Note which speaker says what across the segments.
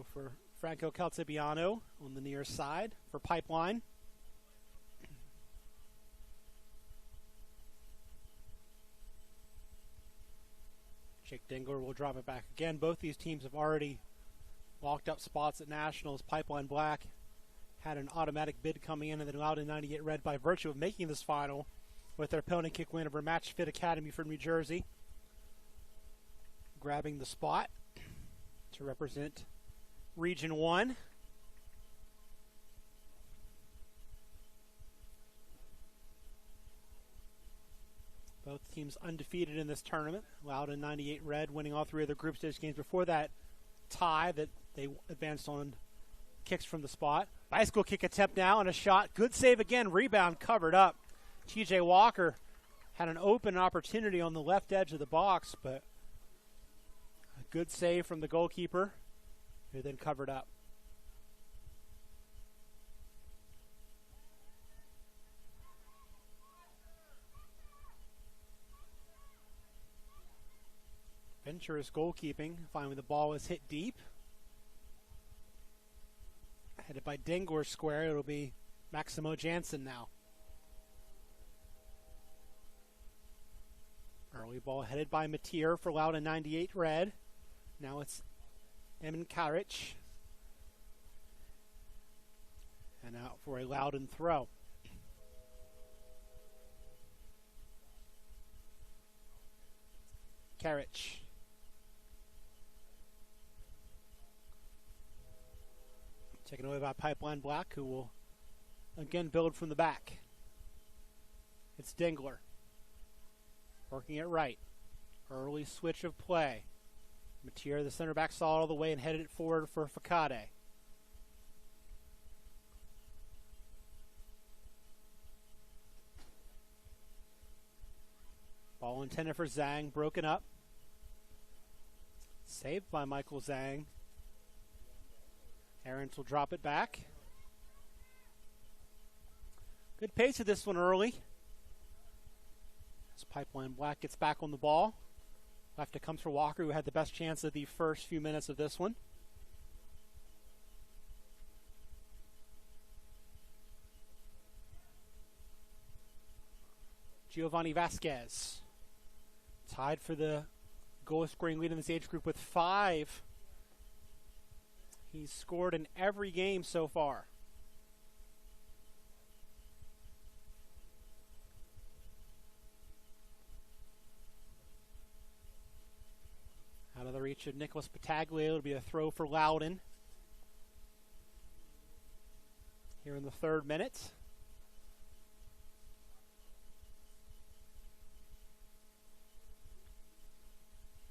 Speaker 1: So for Franco Calcibiano on the near side for Pipeline. Jake Dingler will drop it back again. Both these teams have already locked up spots at Nationals. Pipeline Black had an automatic bid coming in and then Loudoun 98 Red by virtue of making this final with their penalty kick win over Match Fit Academy from New Jersey, grabbing the spot to represent Region 1. Both teams undefeated in this tournament. Loudoun 98 Red winning all three of their group stage games before that tie that they advanced on kicks from the spot. Bicycle kick attempt now and a shot. Good save again. Rebound covered up. TJ Walker had an open opportunity on the left edge of the box, but a good save from the goalkeeper, who then covered up. Venture's goalkeeping. Finally, the ball is hit deep. Headed by Dingler square. It'll be Maximo Jansen now. Early ball headed by Matier for Loudoun 98 Red. Now it's Emin Karic. And out for a Loudoun throw. Karic. Taken away by Pipeline Black, who will again build from the back. It's Dingler. Working it right. Early switch of play. Matier, the center back, saw it all the way and headed it forward for Facade. Ball intended for Zhang, broken up. Saved by Michael Zhang. Aarons will drop it back. Good pace of this one early. As Pipeline Black gets back on the ball. Left it comes for Walker, who had the best chance of the first few minutes of this one. Giovanni Vasquez. Tied for the goal scoring lead in this age group with 5. He's scored in every game so far. Out of the reach of Nicholas Battaglia. It'll be a throw for Loudoun. Here in the 3rd minute.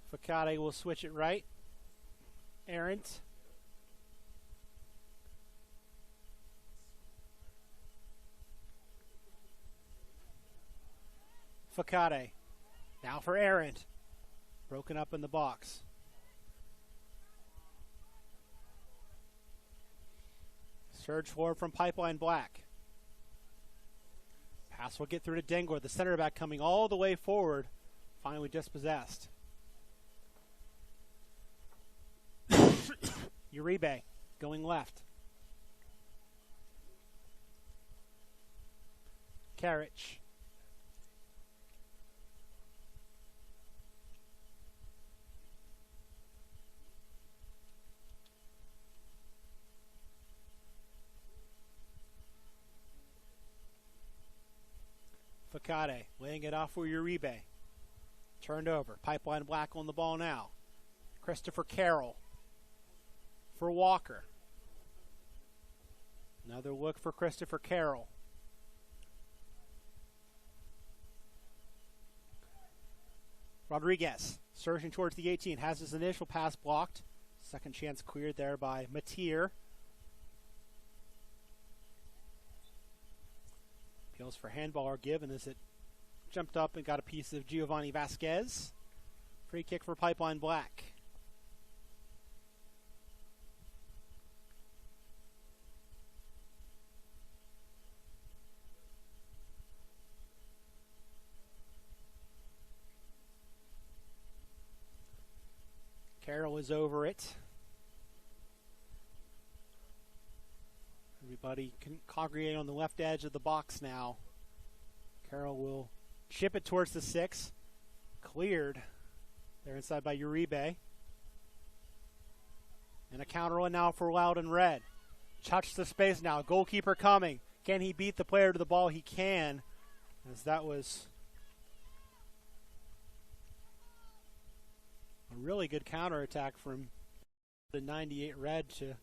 Speaker 1: Facade will switch it right. Arendt. Facade. Now for Arendt. Broken up in the box. Surge forward from Pipeline Black. Pass will get through to Dingler, the center back coming all the way forward. Finally dispossessed. Uribe going left. Karic. Facade laying it off for Uribe. Turned over. Pipeline Black on the ball now. Christopher Carroll for Walker. Another look for Christopher Carroll. Rodriguez surging towards the 18. Has his initial pass blocked. Second chance cleared there by Matier. Appeals for handball are given as it jumped up and got a piece of Giovanni Vasquez. Free kick for Pipeline Black. Carroll is over it. Everybody can congregate on the left edge of the box now. Carroll will chip it towards the 6. Cleared. They're inside by Uribe. And a counter one now for Loudoun Red. Touch the space now. Goalkeeper coming. Can he beat the player to the ball? He can. As that was a really good counterattack from the 98 Red to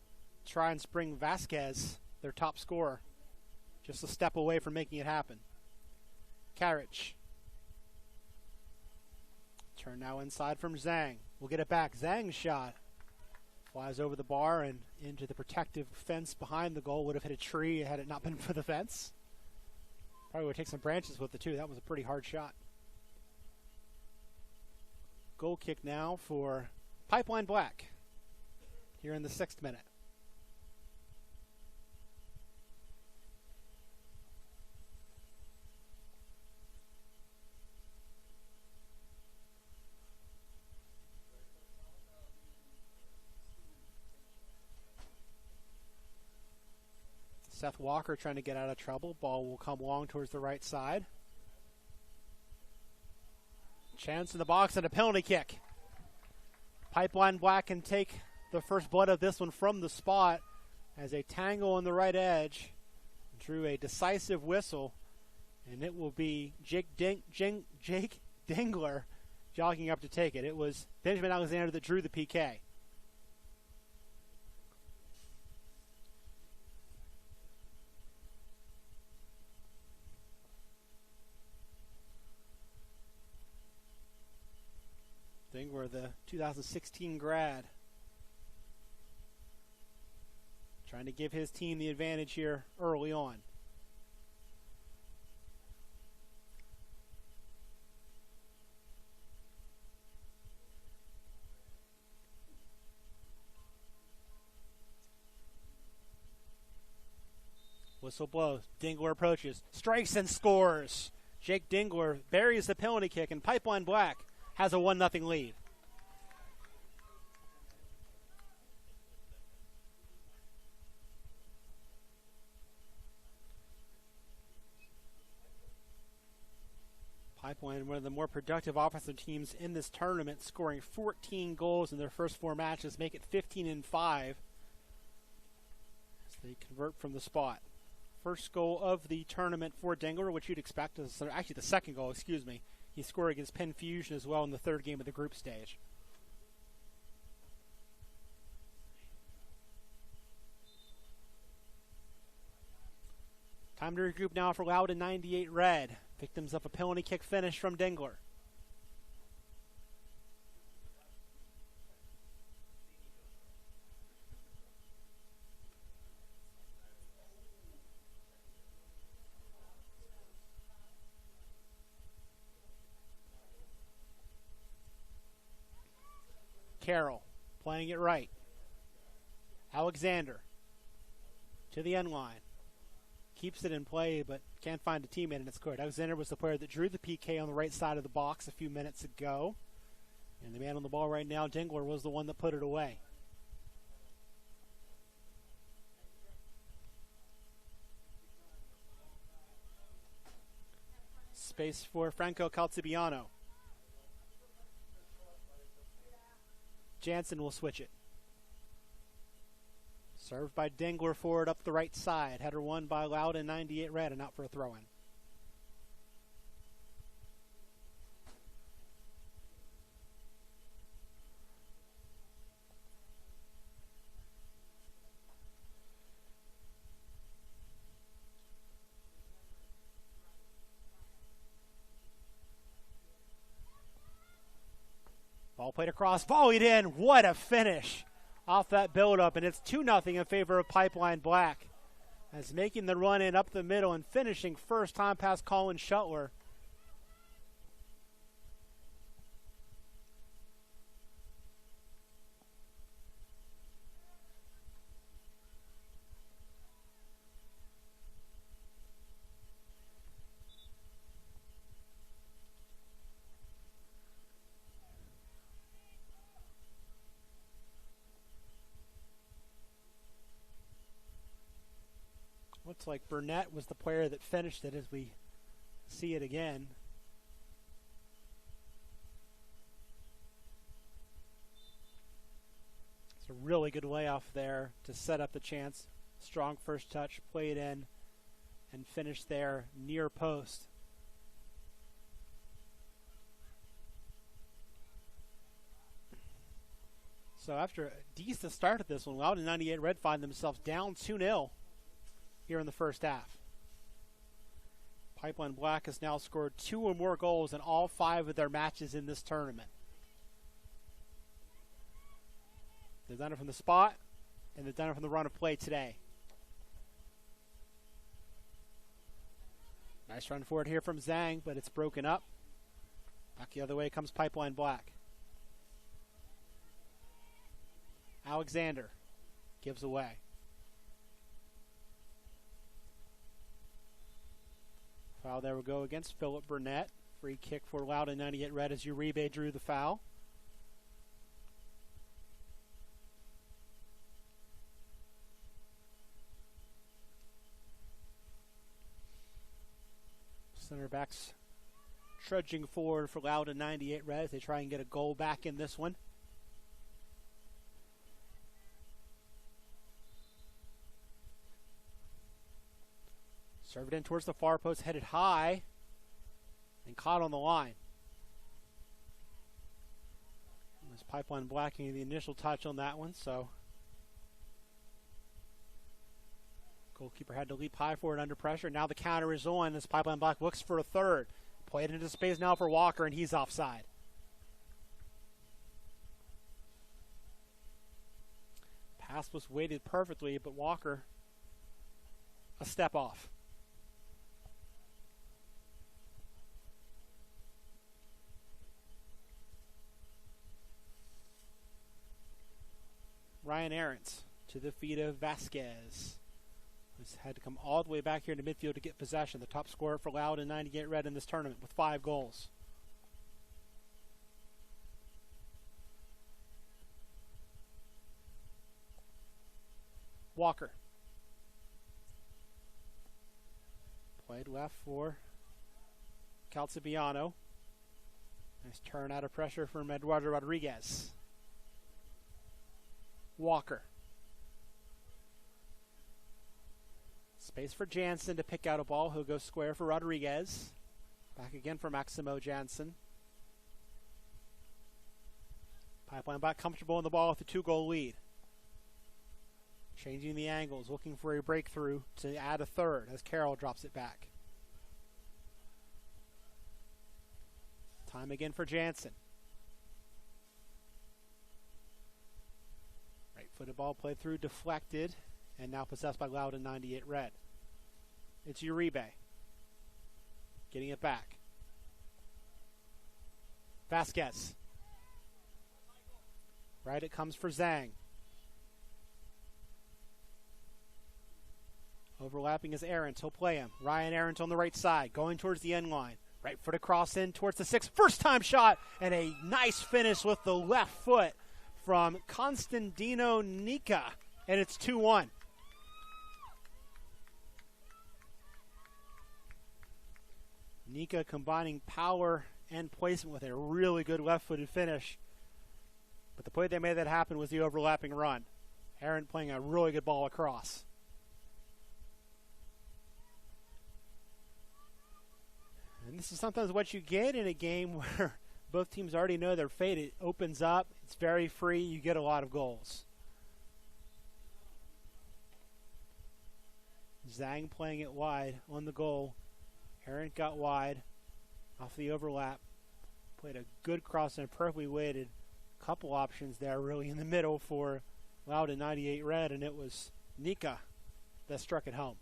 Speaker 1: try and spring Vasquez, their top scorer, just a step away from making it happen. Carriage. Turn now inside from Zhang. We'll get it back. Zhang's shot flies over the bar and into the protective fence behind the goal. Would have hit a tree had it not been for the fence. Probably would take some branches with it too. That was a pretty hard shot. Goal kick now for Pipeline Black here in the 6th minute. Seth Walker trying to get out of trouble. Ball will come long towards the right side. Chance in the box and a penalty kick. Pipeline Black can take the first blood of this one from the spot as a tangle on the right edge drew a decisive whistle, and it will be Jake Dingler jogging up to take it. It was Benjamin Alexander that drew the PK. Dingler, the 2016 grad, trying to give his team the advantage here early on. Whistle blows. Dingler approaches, strikes and scores. Jake Dingler buries the penalty kick, and Pipeline Black has a 1-0 lead. Pipeline, one of the more productive offensive teams in this tournament, scoring 14 goals in their first 4 matches, make it 15-5 as they convert from the spot. First goal of the tournament for Dingler, which you'd expect, is actually the second goal, excuse me. He scored against Penn Fusion as well in the 3rd game of the group stage. Time to regroup now for Loudoun 98 Red. Victims of a penalty kick finish from Dingler. Carroll playing it right. Alexander to the end line. Keeps it in play, but can't find a teammate, and it's scored. Alexander was the player that drew the PK on the right side of the box a few minutes ago. And the man on the ball right now, Dingler, was the one that put it away. Space for Franco Calcibiano. Jansen will switch it. Served by Dingler forward up the right side. Header won by Loudoun 98 Red and out for a throw-in. Ball played across, volleyed in. What a finish off that build-up, and it's 2-0 in favor of Pipeline Black. As making the run in up the middle and finishing first time past Colin Shuttler. Looks like Burnett was the player that finished it as we see it again. It's a really good layoff there to set up the chance. Strong first touch, played in, and finished there near post. So after a decent start at this one, Loudoun 98 Red find themselves down 2-0 here in the first half. Pipeline Black has now scored 2 or more goals in all 5 of their matches in this tournament. They've done it from the spot, and they've done it from the run of play today. Nice run forward here from Zhang, but it's broken up. Back the other way comes Pipeline Black. Alexander gives away. Foul there will go against Philip Burnett. Free kick for Loudoun 98 Red as Uribe drew the foul. Center backs trudging forward for Loudoun 98 Red as they try and get a goal back in this one. Served in towards the far post, headed high, and caught on the line. It was Pipeline Black getting the initial touch on that one, so goalkeeper had to leap high for it under pressure. Now the counter is on as Pipeline Black looks for a third. Played into space now for Walker, and he's offside. Pass was weighted perfectly, but Walker a step off. Ryan Aarons to the feet of Vasquez, who's had to come all the way back here to midfield to get possession. The top scorer for Loudoun 98 Red in this tournament with 5 goals. Walker. Played left for Calcibiano. Nice turn out of pressure from Eduardo Rodriguez. Walker. Space for Jansen to pick out a ball. He'll go square for Rodriguez. Back again for Maximo Jansen. Pipeline Black comfortable in the ball with a 2-goal lead. Changing the angles, looking for a breakthrough to add a third as Carroll drops it back. Time again for Jansen. Right-footed ball played through, deflected, and now possessed by Loudoun 98 Red. It's Uribe. Getting it back. Vasquez. Right, it comes for Zhang. Overlapping is Arendt. He'll play him. Ryan Arendt on the right side, going towards the end line. Right foot across in towards the 6th. First time shot, and a nice finish with the left foot from Constantino Nika. And it's 2-1. Nika combining power and placement with a really good left-footed finish. But the play that made that happen was the overlapping run. Arendt playing a really good ball across. And this is sometimes what you get in a game where both teams already know their fate. It opens up. It's very free. You get a lot of goals. Zhang playing it wide on the goal. Arendt got wide off the overlap. Played a good cross and perfectly weighted. Couple options there really in the middle for Loudoun 98 Red, and it was Nika that struck it home.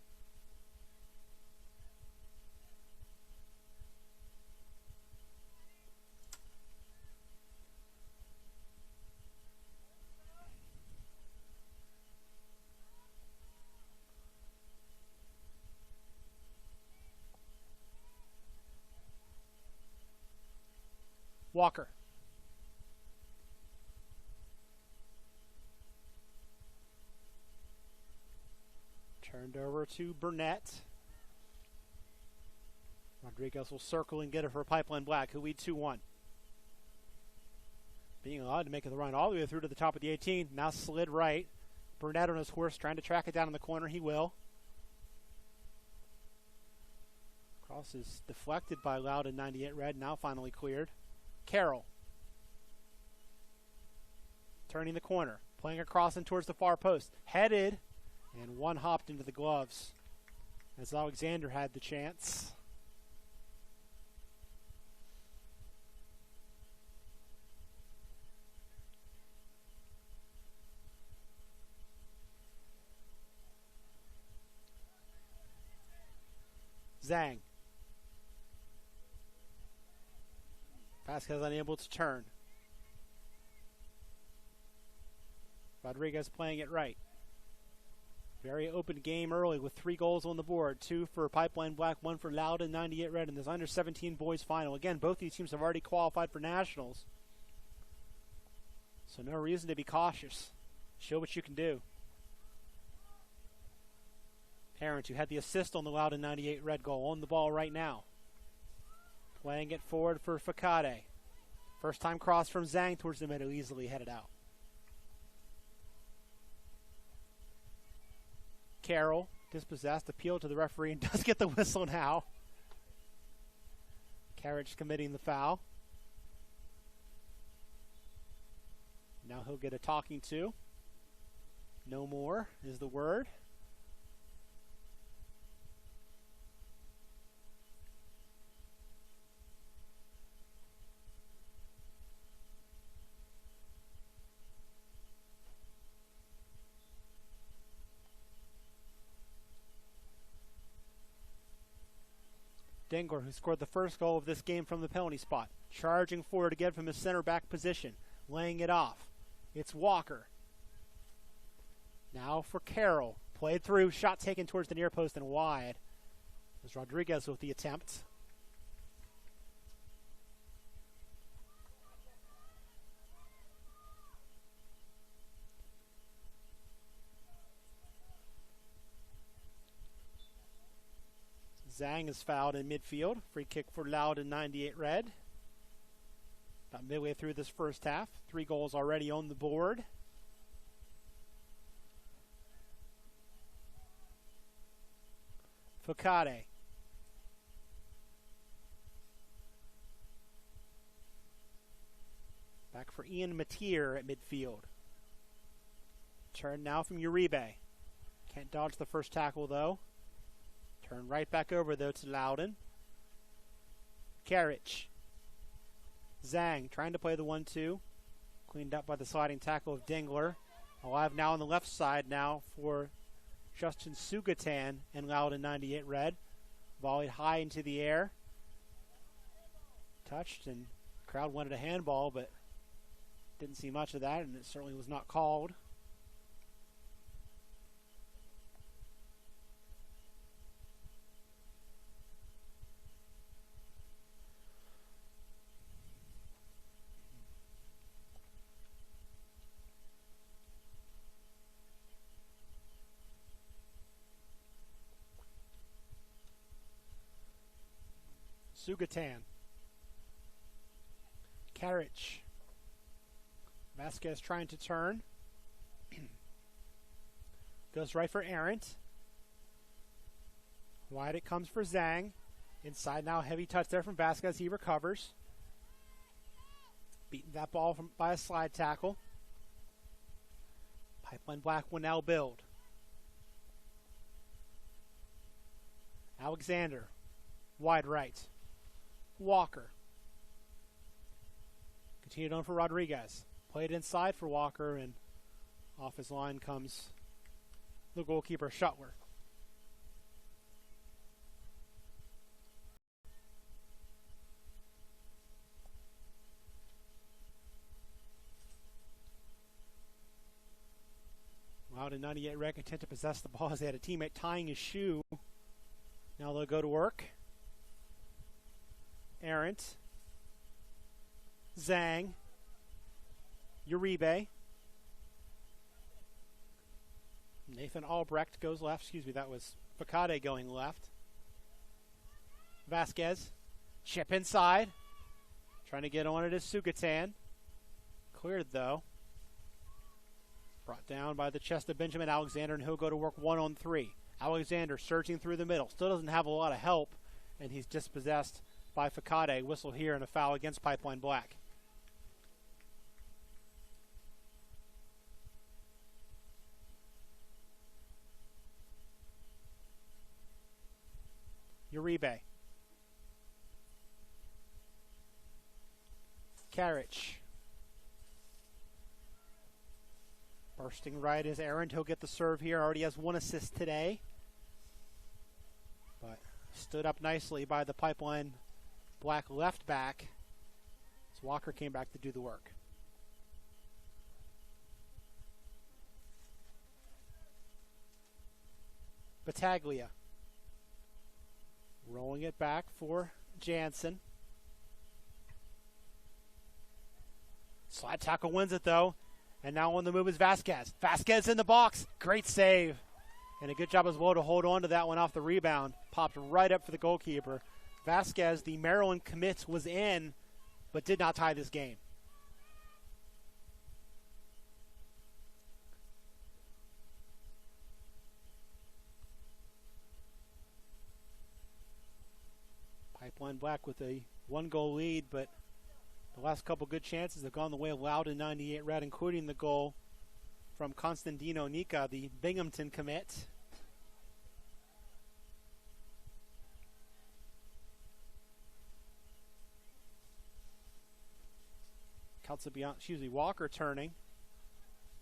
Speaker 1: Walker. Turned over to Burnett. Rodriguez will circle and get it for Pipeline Black, who lead 2-1. Being allowed to make the run all the way through to the top of the 18. Now slid right. Burnett on his horse trying to track it down in the corner. He will. Cross is deflected by Loudoun 98 Red. Now finally cleared. Carroll. Turning the corner. Playing across and towards the far post. Headed. And one hopped into the gloves. As Alexander had the chance. Zhang. Vasquez unable to turn. Rodriguez playing it right. Very open game early with 3 goals on the board. 2 for Pipeline Black, 1 for Loudoun 98 Red in this under-17 boys final. Again, both these teams have already qualified for nationals. So no reason to be cautious. Show what you can do. Aarons, who had the assist on the Loudoun 98 Red goal, on the ball right now. Playing it forward for Facade. First time cross from Zhang towards the middle, easily headed out. Carroll, dispossessed, appealed to the referee and does get the whistle now. Carriage committing the foul. Now he'll get a talking to. No more is the word. Dingler, who scored the first goal of this game from the penalty spot, charging forward again from his center back position, laying it off. It's Walker. Now for Carroll. Played through, shot taken towards the near post and wide. There's Rodriguez with the attempt. Zhang is fouled in midfield. Free kick for Loudoun 98 Red. About midway through this first half. 3 goals already on the board. Facade. Back for Ian Mateer at midfield. Turn now from Uribe. Can't dodge the first tackle though. Turn right back over, though, to Loudoun. Carriage. Zhang trying to play the 1-2. Cleaned up by the sliding tackle of Dingler. Alive now on the left side now for Justin Sugatan and Loudoun 98 Red. Volleyed high into the air. Touched, and the crowd wanted a handball, but didn't see much of that, and it certainly was not called. Sugatan. Carriage. Vasquez trying to turn. Goes right for Arendt. Wide it comes for Zhang. Inside now, heavy touch there from Vasquez. He recovers. Beating that ball by a slide tackle. Pipeline Black will now build. Alexander. Wide right. Walker. Continued on for Rodriguez. Played inside for Walker, and off his line comes the goalkeeper, Shuttler. Loudoun 98 Red content to possess the ball as they had a teammate tying his shoe. Now they'll go to work. Arendt. Zhang. Uribe. Nathan Albrecht goes left. Excuse me, that was Facade going left. Vasquez, chip inside. Trying to get on it is Sugatan. Cleared though. Brought down by the chest of Benjamin Alexander, and he'll go to work 1-on-3. Alexander surging through the middle. Still doesn't have a lot of help, and he's dispossessed by Facade. Whistle here and a foul against Pipeline Black. Uribe. Karich. Bursting right is Aaron. He'll get the serve here. Already has 1 assist today. But stood up nicely by the Pipeline Black left back as Walker came back to do the work. Battaglia. Rolling it back for Jansen. Slide tackle wins it though. And now on the move is Vasquez. Vasquez in the box. Great save. And a good job as well to hold on to that one off the rebound. Popped right up for the goalkeeper. Vasquez, the Maryland commit, was in, but did not tie this game. Pipeline Black with a 1-goal lead, but the last couple good chances have gone the way of Loudoun 98 Red, including the goal from Constantino Nika, the Binghamton commit. Walker turning,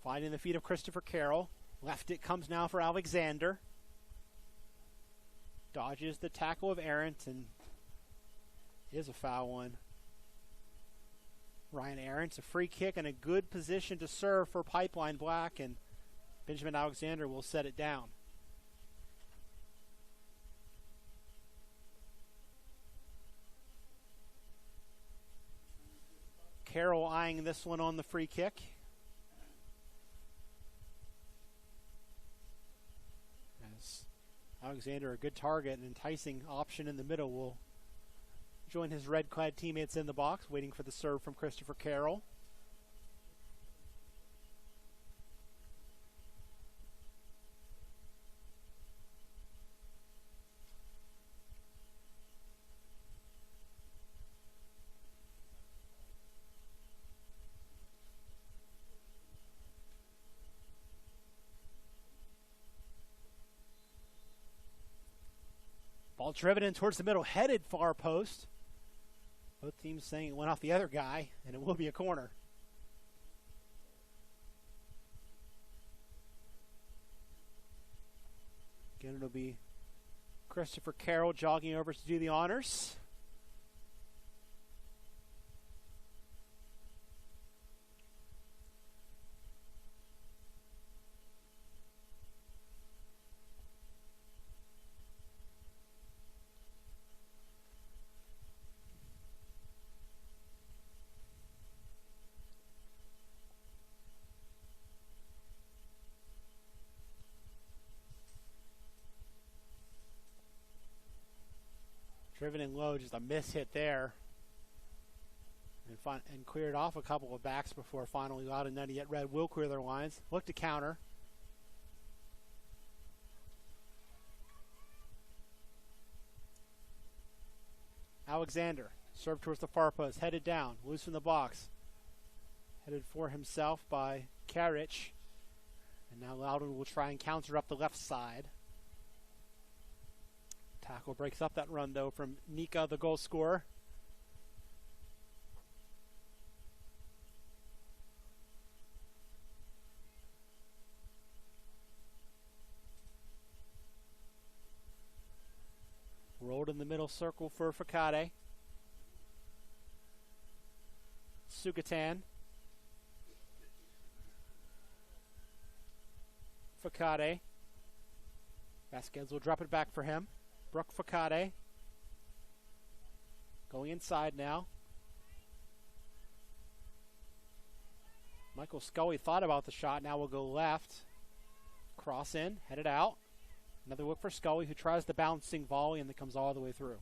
Speaker 1: finding the feet of Christopher Carroll. Left it comes now for Alexander. Dodges the tackle of Arendt, and is a foul one. Ryan Arendt's a free kick and a good position to serve for Pipeline Black, and Benjamin Alexander will set it down. Carroll eyeing this one on the free kick. As Alexander, a good target, an enticing option in the middle, will join his red-clad teammates in the box, waiting for the serve from Christopher Carroll. Ball driven in towards the middle, headed far post. Both teams saying it went off the other guy, and it will be a corner. Again, it'll be Christopher Carroll jogging over to do the honors. Driven in low, just a miss hit there. And cleared off a couple of backs before finally Loudoun 98 Red will clear their lines. Look to counter. Alexander, served towards the far post, headed down, loose in the box. Headed for himself by Karich. And now Loudoun will try and counter up the left side. Tackle breaks up that run, though, from Nika, the goal scorer. Rolled in the middle circle for Facade. Sugatan. Facade. Vasquez will drop it back for him. Brooke Facade. Going inside now. Michael Scully thought about the shot. Now we'll go left. Cross in, headed out. Another look for Scully, who tries the bouncing volley and that comes all the way through.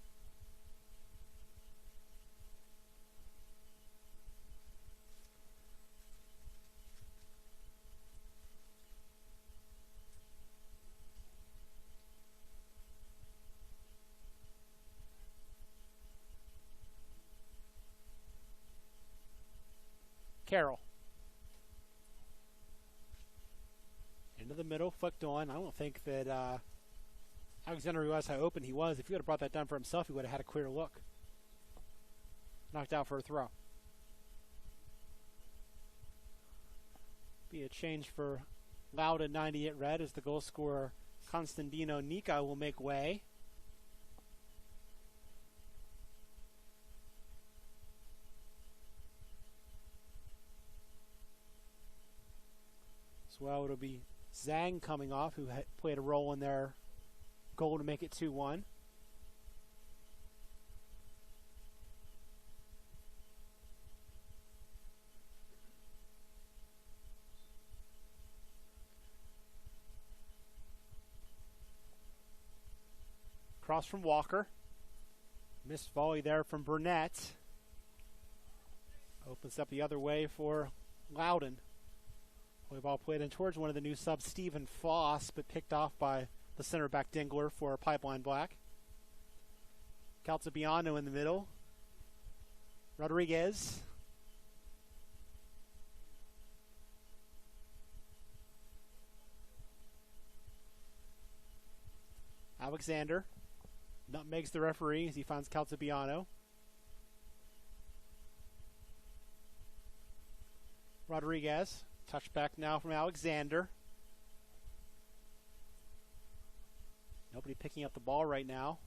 Speaker 1: Carroll. Into the middle, flicked on. I don't think that Alexander realized how open he was. If he would have brought that down for himself, he would have had a clear look. Knocked out for a throw. Be a change for Loudoun 98 red as the goal scorer Constantino Nika will make way. As well, it'll be Zhang coming off, who had played a role in their goal to make it 2-1. Cross from Walker. Missed volley there from Burnett. Opens up the other way for Loudoun. Ball played in towards one of the new subs, Stephen Foss, but picked off by the center back Dingler for Pipeline Black. Caltabiano in the middle. Rodriguez. Alexander nutmegs the referee as he finds Caltabiano. Rodriguez. Touchback now from Alexander. Nobody picking up the ball right now.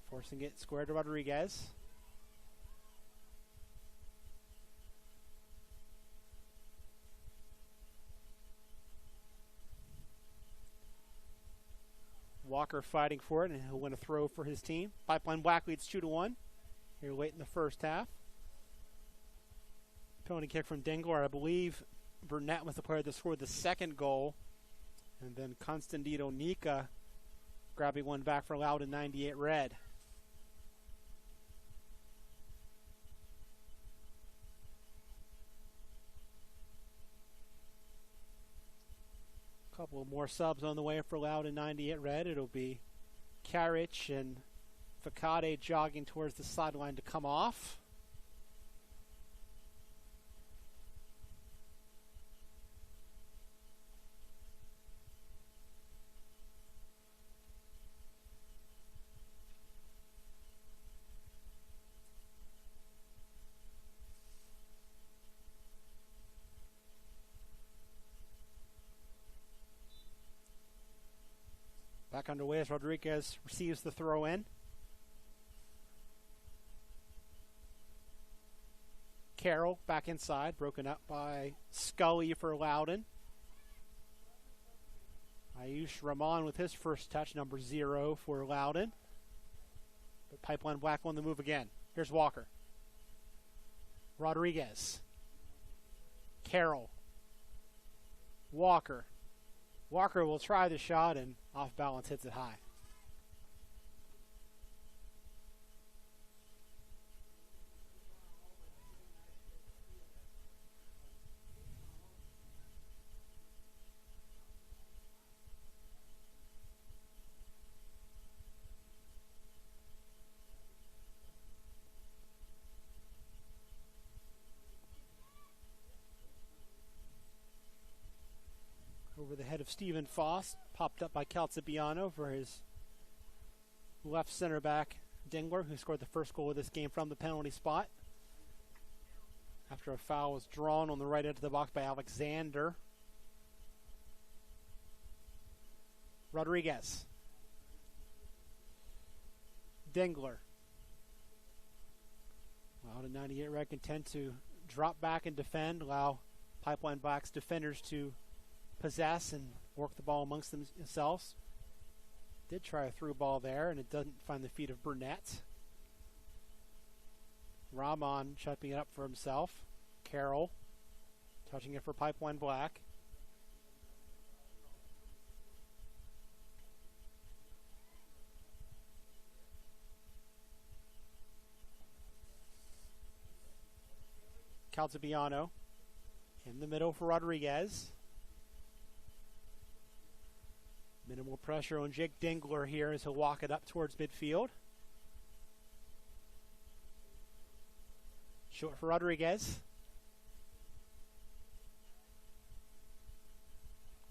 Speaker 1: Forcing it square to Rodriguez. Walker fighting for it, and he'll win a throw for his team. Pipeline Black leads 2-1 here late in the first half. Penalty kick from Dingler. I believe Burnett was the player that scored the second goal. And then Constantino Nika grabbing one back for Loudoun 98 red. A couple of more subs on the way for Loudoun 98 red. It'll be Karich and Facade jogging towards the sideline to come off. Back underway as Rodriguez receives the throw in. Carroll back inside, broken up by Scully for Loudoun. Ayush Rahman with his first touch, number 0 for Loudoun. But Pipeline Black on the move again. Here's Walker. Rodriguez. Carroll. Walker. Walker will try the shot and off balance hits it high. Over the head of Stephen Foss, popped up by Caltabiano for his left center back Dingler, who scored the first goal of this game from the penalty spot. After a foul was drawn on the right edge of the box by Alexander. Rodriguez. Dingler. Loudoun 98 red content to drop back and defend, allow Pipeline Black's defenders to possess and work the ball amongst themselves. Did try a through ball there, and it doesn't find the feet of Burnett. Rahman chopping it up for himself. Carroll touching it for Pipeline Black. Caltabiano in the middle for Rodriguez. Minimal pressure on Jake Dingler here as he'll walk it up towards midfield. Short for Rodriguez.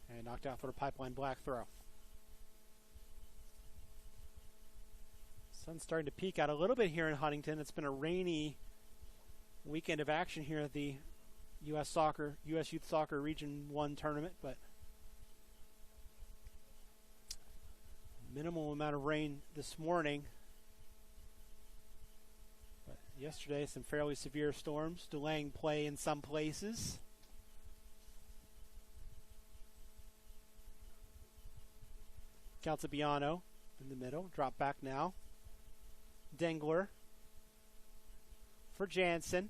Speaker 1: And knocked out for a Pipeline Black throw. Sun's starting to peek out a little bit here in Huntington. It's been a rainy weekend of action here at the U.S. Youth Soccer Region 1 tournament, but minimal amount of rain this morning. But yesterday, some fairly severe storms delaying play in some places. Caltabiano in the middle, drop back now. Dingler for Jansen.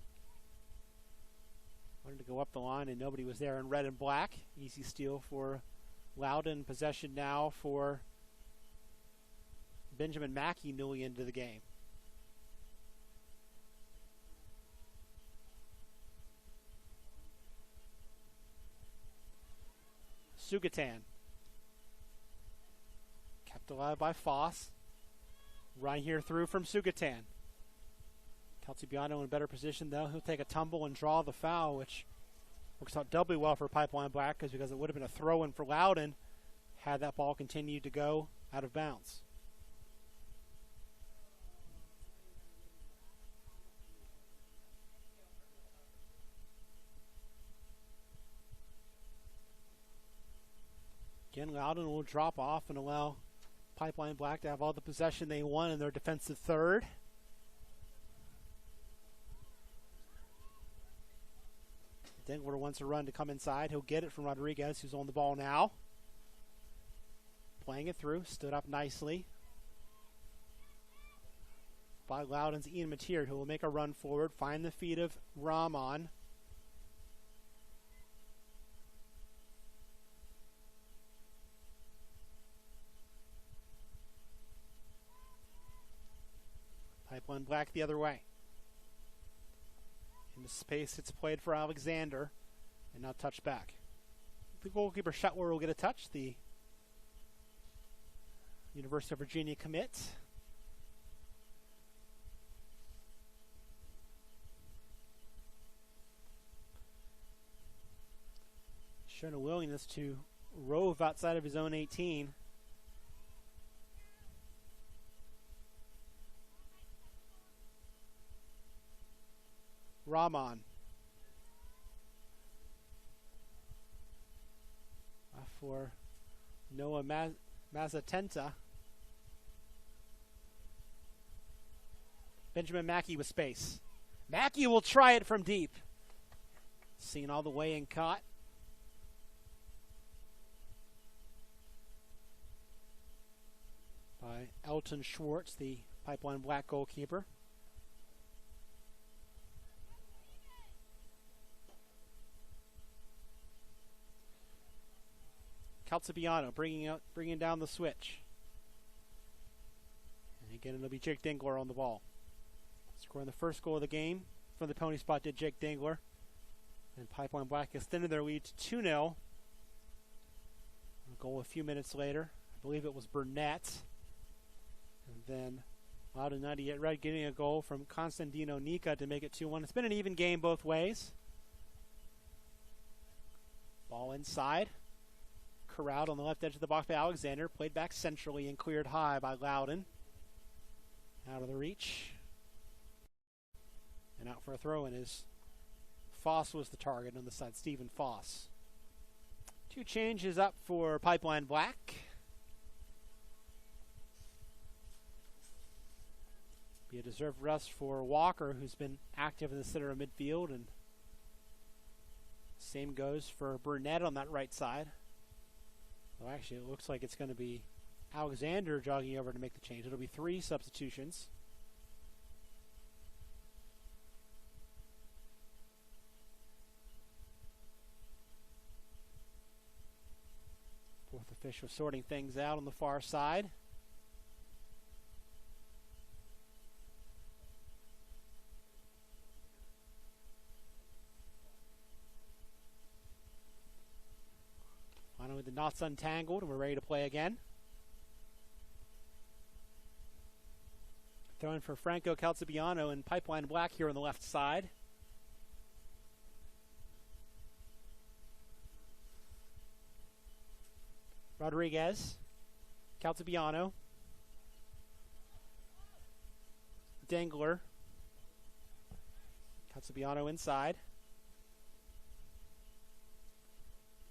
Speaker 1: Wanted to go up the line and nobody was there in red and black. Easy steal for Loudoun. Possession now for Benjamin Mackey, newly into the game. Sugatan. Kept alive by Foss. Right here through from Sugatan. Caltabiano in a better position though. He'll take a tumble and draw the foul, which works out doubly well for Pipeline Black because it would have been a throw-in for Loudoun had that ball continued to go out of bounds. Again, Loudoun will drop off and allow Pipeline Black to have all the possession they want in their defensive third. Dingler wants a run to come inside. He'll get it from Rodriguez, who's on the ball now. Playing it through, stood up nicely by Loudoun's Ian Mateer, who will make a run forward, find the feet of Rahman. Pipeline Black the other way. Into space, it's played for Alexander, and now touch back. The goalkeeper Shetler will get a touch. The University of Virginia commit. Shown a willingness to rove outside of his own 18. Rahman. For Noah Mazatenta. Benjamin Mackey with space. Mackey will try it from deep. Seen all the way and caught. By Elton Schwartz, the Pipeline Black goalkeeper. Caltabiano bringing down the switch. And again, it'll be Jake Dingler on the ball. Scoring the first goal of the game from the penalty spot did Jake Dingler. And Pipeline Black extended their lead to 2-0. A goal a few minutes later. I believe it was Burnett. And then Loudoun 98 Red getting a goal from Constantino Nika to make it 2-1. It's been an even game both ways. Ball inside. Corralled on the left edge of the box by Alexander. Played back centrally and cleared high by Loudoun. Out of the reach. And out for a throw, and Foss was the target on the side. Stephen Foss. 2 changes up for Pipeline Black. Be a deserved rest for Walker, who's been active in the center of midfield, and same goes for Burnett on that right side. Well, actually, it looks like it's going to be Alexander jogging over to make the change. It'll be 3 substitutions. Fourth official sorting things out on the far side. Finally, the knots untangled, and we're ready to play again. Throwing for Franco Calcibiano and Pipeline Black here on the left side. Rodriguez, Calcibiano, Dengler, Calcibiano inside,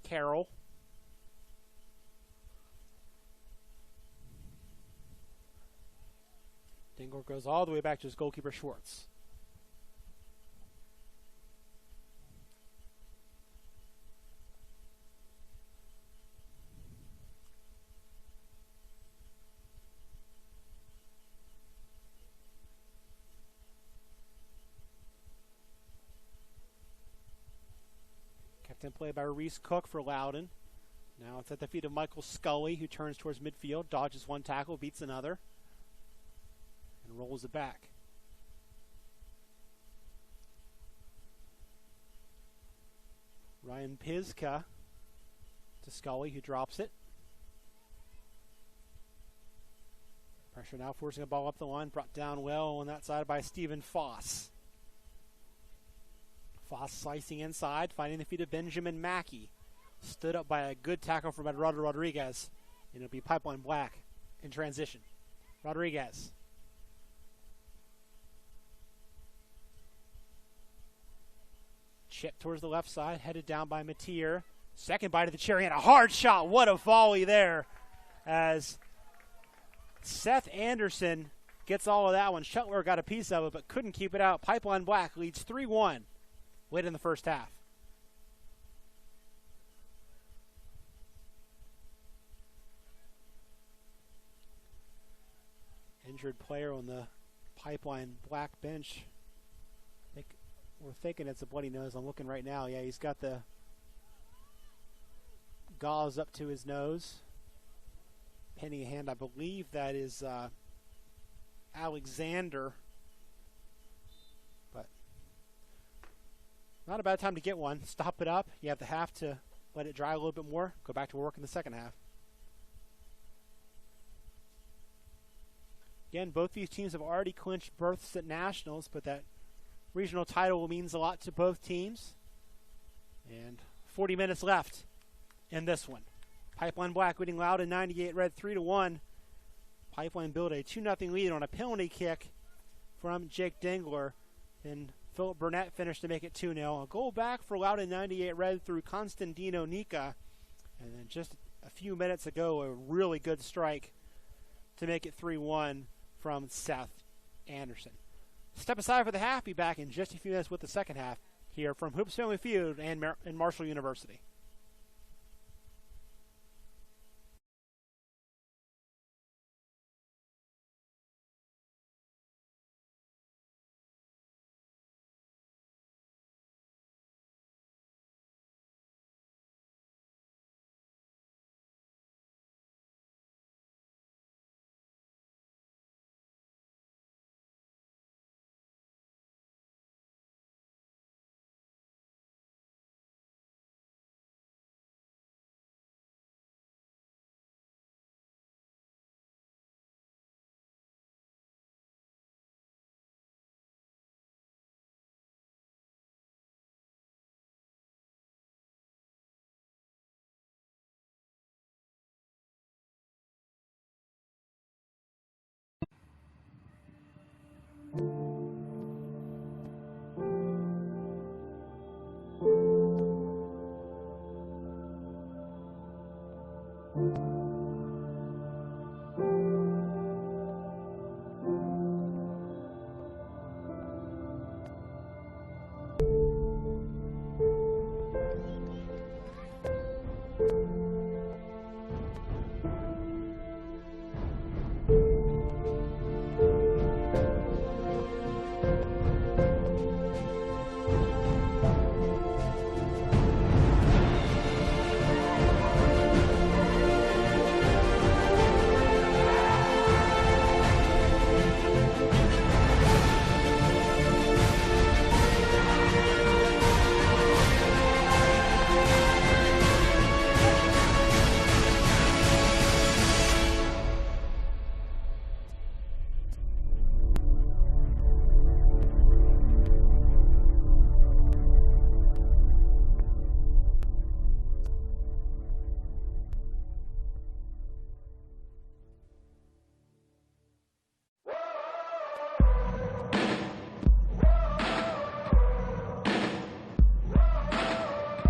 Speaker 1: Carroll, Dengler goes all the way back to his goalkeeper Schwartz. Kept in play by Reese Cook for Loudoun. Now it's at the feet of Michael Scully, who turns towards midfield, dodges one tackle, beats another, and rolls it back. Ryan Pizka to Scully, who drops it. Pressure now forcing a ball up the line, brought down well on that side by Stephen Foss. Foss slicing inside, finding the feet of Benjamin Mackey. Stood up by a good tackle from Eduardo Rodriguez. And it'll be Pipeline Black in transition. Rodriguez. Chip towards the left side, headed down by Matier. Second bite of the cherry and a hard shot. What a volley there as Seth Anderson gets all of that one. Shuttler got a piece of it but couldn't keep it out. Pipeline Black leads 3-1 late in the first half. Injured player on the Pipeline Black bench. We're thinking it's a bloody nose. I'm looking right now. Yeah, he's got the gauze up to his nose. Penny a hand. I believe that is Alexander. But not a bad time to get one. Stop it up. You have the half to let it dry a little bit more. Go back to work in the second half. Again, both these teams have already clinched berths at nationals, but that regional title means a lot to both teams. And 40 minutes left in this one. Pipeline Black leading Loudoun 98 Red 3-1. Pipeline built a 2-0 lead on a penalty kick from Jake Dengler. Then Philip Burnett finished to make it 2-0. A goal back for Loudoun 98 Red through Constantino Nika. And then just a few minutes ago, a really good strike to make it 3-1 from Seth Anderson. Step aside for the half. Be back in just a few minutes with the second half here from Hoops Family Field and Marshall University.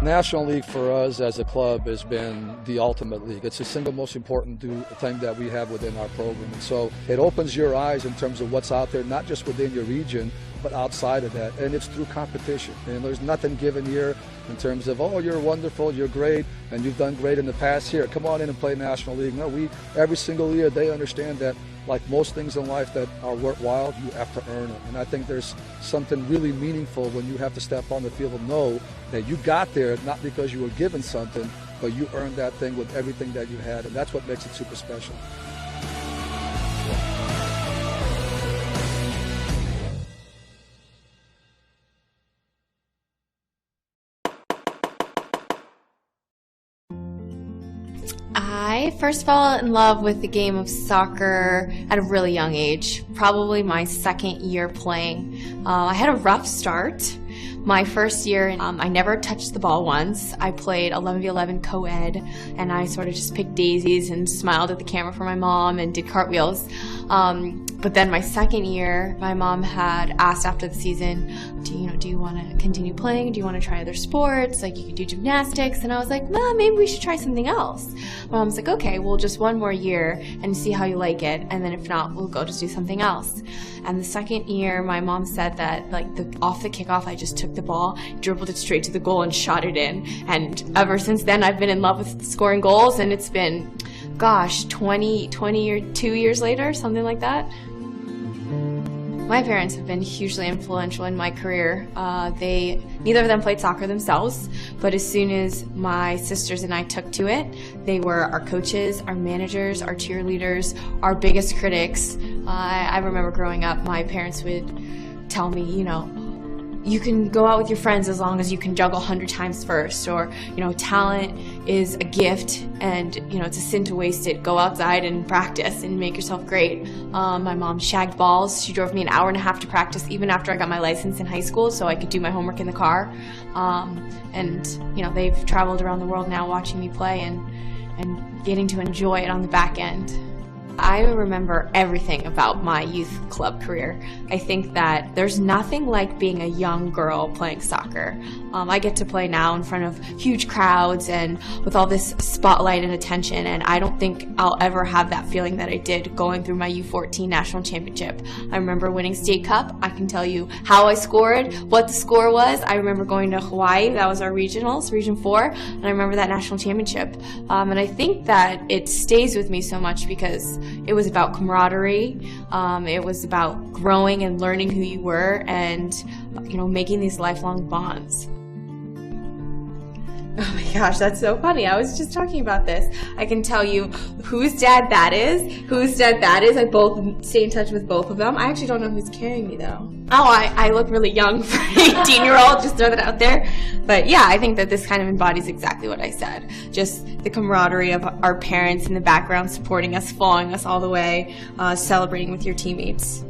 Speaker 2: National League for us as a club has been the ultimate league. It's the single most important thing that we have within our program. And so it opens your eyes in terms of what's out there, not just within your region, but outside of that. And it's through competition. And there's nothing given here in terms of, oh, you're wonderful, you're great, and you've done great in the past. Here, come on in and play National League. No, every single year they understand that, like most things in life that are worthwhile, you have to earn it. And I think there's something really meaningful when you have to step on the field and know that you got there not because you were given something, but you earned that thing with everything that you had, and that's what makes it super special.
Speaker 3: I first fell in love with the game of soccer at a really young age, probably my second year playing. I had a rough start. My first year, I never touched the ball once. I played 11v11 co-ed, and I sort of just picked daisies and smiled at the camera for my mom and did cartwheels. But then my second year, my mom had asked after the season, do you want to continue playing? Do you want to try other sports? Like, you could do gymnastics. And I was like, nah, maybe we should try something else. My mom's like, okay, well, just one more year and see how you like it. And then if not, we'll go just do something else. And the second year, my mom said that, like, off the kickoff, I just took the ball, dribbled it straight to the goal, and shot it in. And ever since then, I've been in love with scoring goals, and it's been, gosh, 20 or 2 years later, something like that. My parents have been hugely influential in my career. Neither of them played soccer themselves, but as soon as my sisters and I took to it, they were our coaches, our managers, our cheerleaders, our biggest critics. I remember growing up, my parents would tell me, you can go out with your friends as long as you can juggle 100 times first, or, talent is a gift and, it's a sin to waste it. Go outside and practice and make yourself great. My mom shagged balls. She drove me an hour and a half to practice even after I got my license in high school so I could do my homework in the car. They've traveled around the world now watching me play and getting to enjoy it on the back end. I remember everything about my youth club career. I think that there's nothing like being a young girl playing soccer. I get to play now in front of huge crowds and with all this spotlight and attention, and I don't think I'll ever have that feeling that I did going through my U14 national championship. I remember winning state cup. I can tell you how I scored, what the score was. I remember going to Hawaii. That was our regionals, Region 4, and I remember that national championship. And I think that it stays with me so much because it was about camaraderie. It was about growing and learning who you were and, making these lifelong bonds. Oh my gosh, that's so funny. I was just talking about this. I can tell you whose dad that is, I both stay in touch with both of them. I actually don't know who's carrying me though. Oh, I look really young for an 18-year-old, just throw that out there. But yeah, I think that this kind of embodies exactly what I said. Just the camaraderie of our parents in the background supporting us, following us all the way, celebrating with your teammates.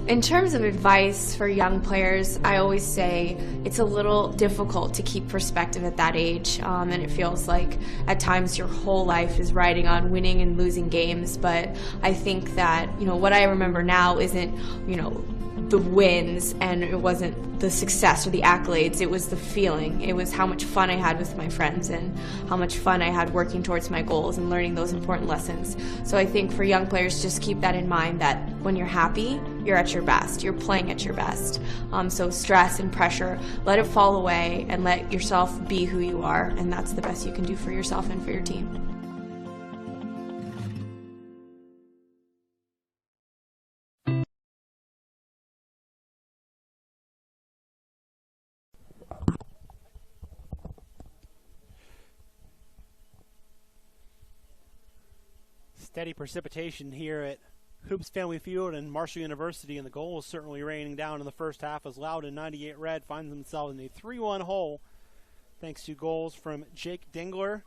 Speaker 3: In terms of advice for young players, I always say it's a little difficult to keep perspective at that age, and it feels like at times your whole life is riding on winning and losing games. But I think that, what I remember now isn't, the wins, and it wasn't the success or the accolades. It was the feeling. It was how much fun I had with my friends and how much fun I had working towards my goals and learning those important lessons. So I think for young players, just keep that in mind, that when you're happy, you're at your best. You're playing at your best. So stress and pressure, let it fall away and let yourself be who you are, and that's the best you can do for yourself and for your team.
Speaker 1: Steady precipitation here at Hoops Family Field and Marshall University, and the goal is certainly raining down in the first half as Loudoun 98 Red finds themselves in a 3-1 hole thanks to goals from Jake Dingler,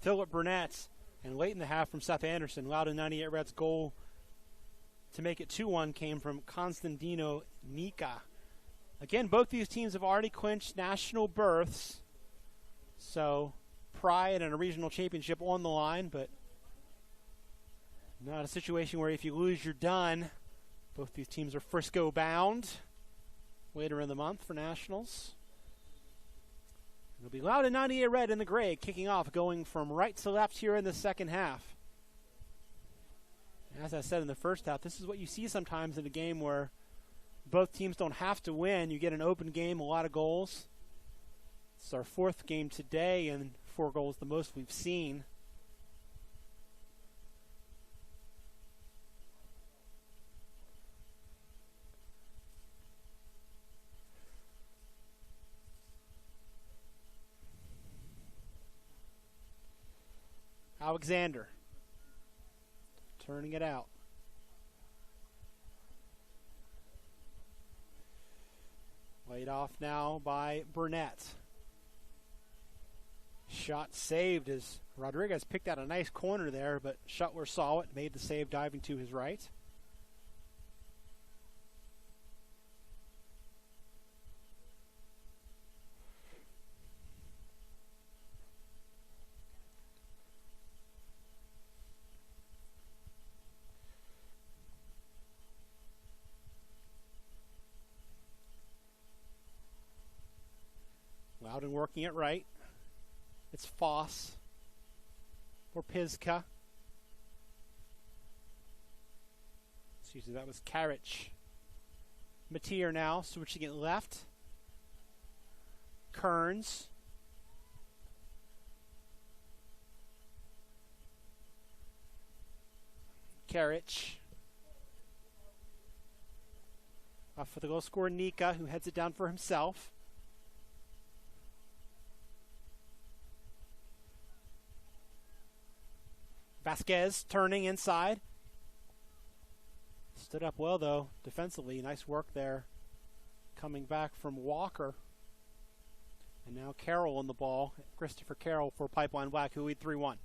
Speaker 1: Philip Burnett, and late in the half from Seth Anderson. Loudoun 98 Red's goal to make it 2-1 came from Constantino Nika. Again, both these teams have already clinched national berths, so pride and a regional championship on the line, but not a situation where if you lose, you're done. Both these teams are Frisco bound later in the month for nationals. It'll be Loudoun 98 red in the gray, kicking off, going from right to left here in the second half. As I said in the first half, this is what you see sometimes in a game where both teams don't have to win. You get an open game, a lot of goals. It's our fourth game today, and 4 goals the most we've seen. Alexander turning it out. Laid off now by Burnett. Shot saved as Rodriguez picked out a nice corner there, but Shuttler saw it, made the save diving to his right. Loudoun working it right. It's Foss for Pizka. Excuse me, that was Karich. Mateer now switching it left. Kearns. Karich. Off for the goal scorer, Nika, who heads it down for himself. Vasquez turning inside. Stood up well, though, defensively. Nice work there. Coming back from Walker. And now Carroll on the ball. Christopher Carroll for Pipeline Black, who lead 3-1.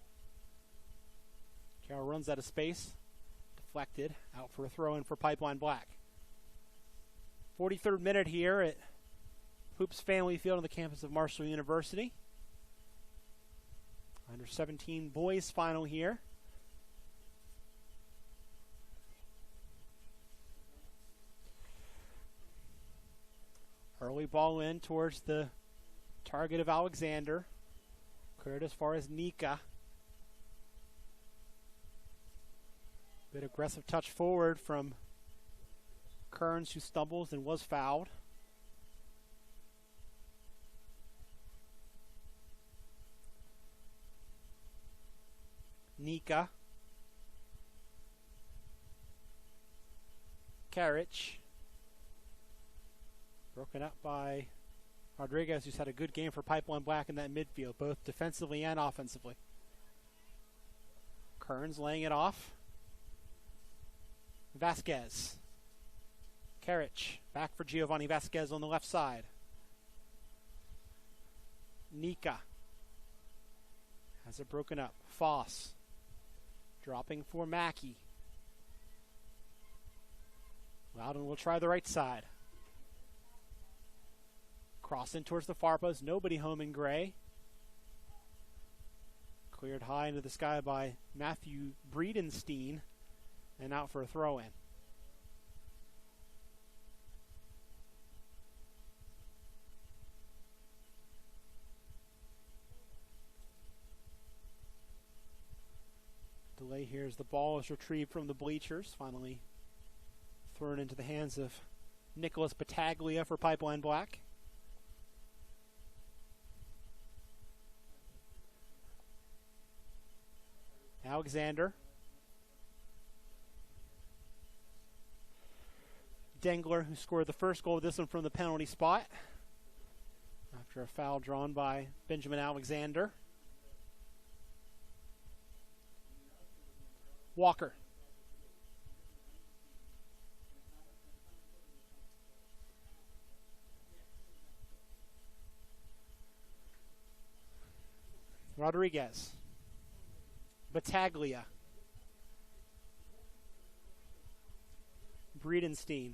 Speaker 1: Carroll runs out of space. Deflected. Out for a throw-in for Pipeline Black. 43rd minute here at Hoops Family Field on the campus of Marshall University. Under 17 boys final here. Early ball in towards the target of Alexander. Cleared as far as Nika. Bit aggressive touch forward from Kearns, who stumbles and was fouled. Nika. Karich. Broken up by Rodriguez, who's had a good game for Pipeline Black in that midfield, both defensively and offensively. Kearns laying it off. Vasquez. Karich. Back for Giovanni Vasquez on the left side. Nika. Has it broken up. Foss. Dropping for Mackey. Loudoun will try the right side. Cross in towards the far post. Nobody home in gray. Cleared high into the sky by Matthew Breedenstein. And out for a throw-in. Delay here as the ball is retrieved from the bleachers. Finally thrown into the hands of Nicholas Battaglia for Pipeline Black. Alexander. Dengler, who scored the first goal, this one from the penalty spot. After a foul drawn by Benjamin Alexander. Walker. Rodriguez. Battaglia. Breedenstein.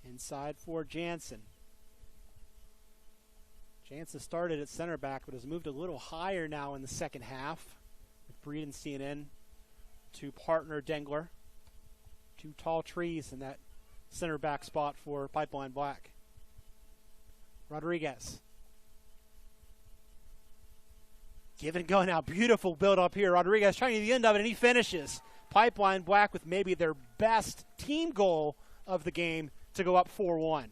Speaker 1: Inside for Jansen. Jansen started at center back, but has moved a little higher now in the second half. With Breedenstein in to partner Dengler. 2 tall trees in that center back spot for Pipeline Black. Rodriguez. Give and go now. Beautiful build up here. Rodriguez trying to the end of it, and he finishes. Pipeline Black with maybe their best team goal of the game to go up 4-1.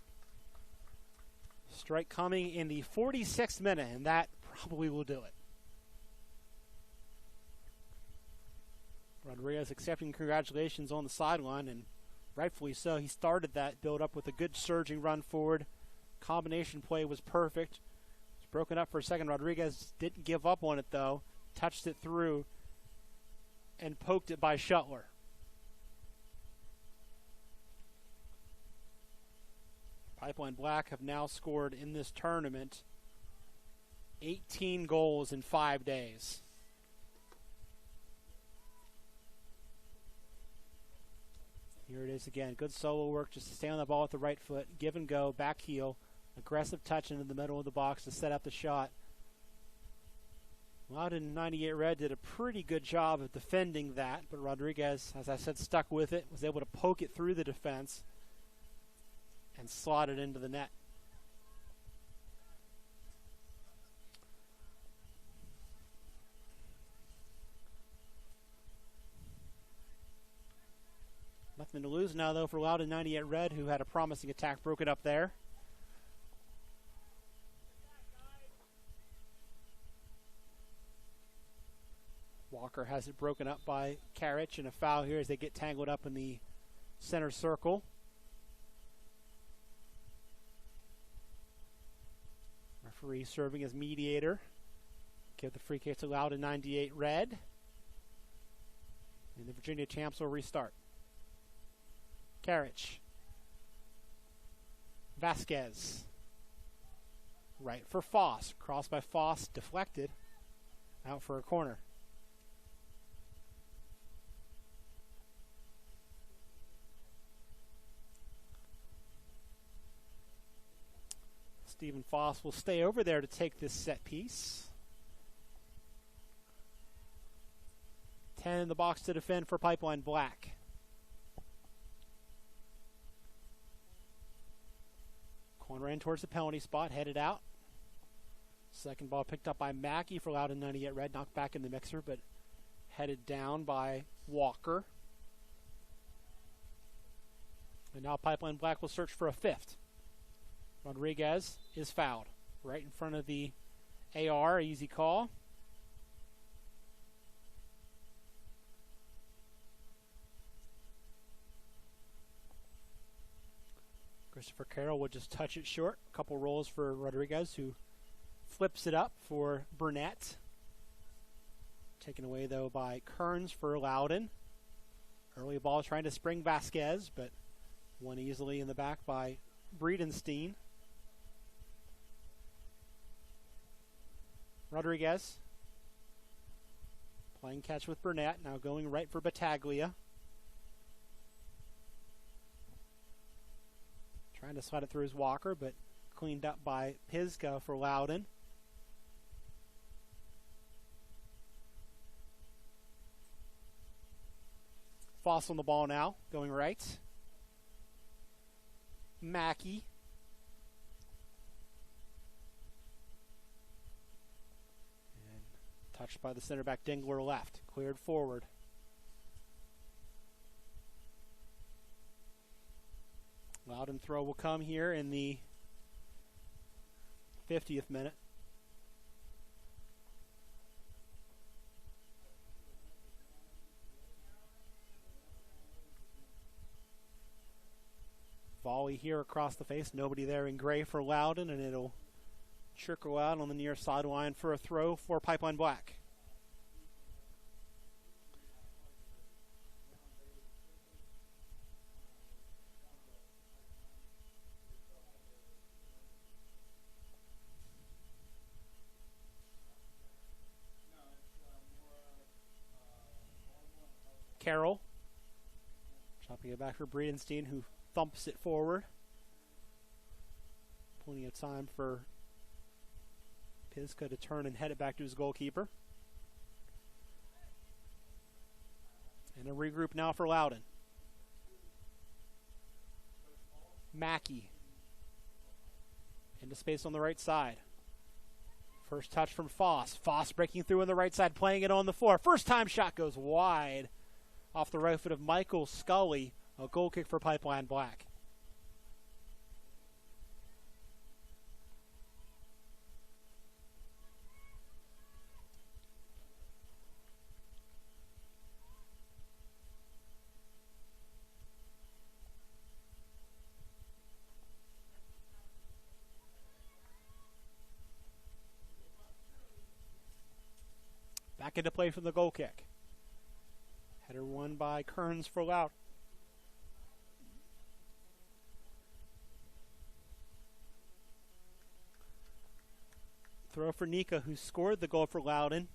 Speaker 1: Strike coming in the 46th minute, and that probably will do it. Rodriguez accepting congratulations on the sideline, and rightfully so. He started that build up with a good surging run forward. Combination play was perfect. It's broken up for a second. Rodriguez didn't give up on it, though. Touched it through and poked it by Shuttler. Pipeline Black have now scored in this tournament 18 goals in 5 days. Here it is again. Good solo work just to stay on the ball with the right foot. Give and go, back heel. Aggressive touch into the middle of the box to set up the shot. Loudoun 98 Red did a pretty good job of defending that, but Rodriguez, as I said, stuck with it, was able to poke it through the defense and slot it into the net. Nothing to lose now, though, for Loudoun 98 Red, who had a promising attack broken up there. Walker has it broken up by Karich, and a foul here as they get tangled up in the center circle. Referee serving as mediator. Give the free kick to Loudoun 98 Red. And the Virginia champs will restart. Karich. Vasquez. Right for Foss. Crossed by Foss, deflected. Out for a corner. Stephen Foss will stay over there to take this set piece. 10 in the box to defend for Pipeline Black. Corner in towards the penalty spot, headed out. Second ball picked up by Mackey for Loudoun 98 Red, knocked back in the mixer, but headed down by Walker. And now Pipeline Black will search for a fifth. Rodriguez is fouled right in front of the AR, easy call. Christopher Carroll will just touch it short. A couple rolls for Rodriguez, who flips it up for Burnett. Taken away, though, by Kearns for Loudoun. Early ball trying to spring Vasquez, but won easily in the back by Breedenstein. Rodriguez playing catch with Burnett, now going right for Battaglia. Trying to slide it through his Walker, but cleaned up by Pizka for Loudoun. Foss on the ball now, going right. Mackey. And touched by the center back Dingler left. Cleared forward. Loudoun throw will come here in the 50th minute. Volley here across the face. Nobody there in gray for Loudoun, and it'll trickle out on the near sideline for a throw for Pipeline Black. Carroll chopping it back for Breedenstein, who thumps it forward. Plenty of time for Pizka to turn and head it back to his goalkeeper. And a regroup now for Loudoun. Mackey into space on the right side First touch from Foss. Foss breaking through on the right side, playing it on the floor. First time shot goes wide off the right foot of Michael Scully. A goal kick for Pipeline Black. Back into play from the goal kick. Header won by Kearns for Loudoun. Throw for Nika, who scored the goal for Loudoun.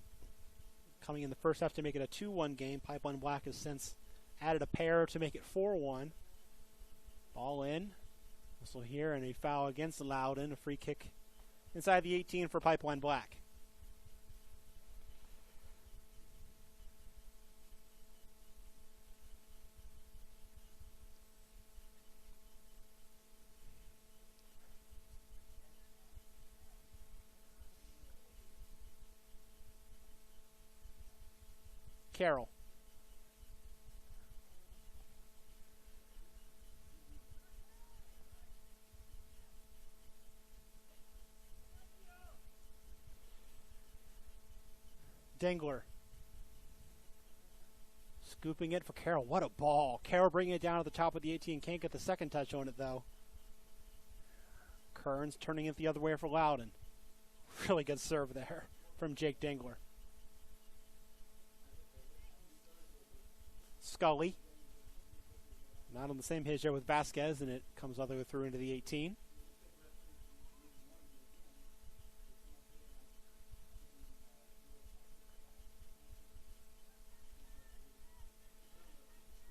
Speaker 1: Coming in the first half to make it a 2-1 game. Pipeline Black has since added a pair to make it 4-1. Ball in. Whistle here and a foul against Loudoun. A free kick inside the 18 for Pipeline Black. Carroll. Dengler. Scooping it for Carroll. What a ball. Carroll bringing it down to the top of the 18. Can't get the second touch on it, though. Kearns turning it the other way for Loudoun. Really good serve there from Jake Dengler. Scully. Not on the same page there with Vasquez, and it comes all the way through into the 18.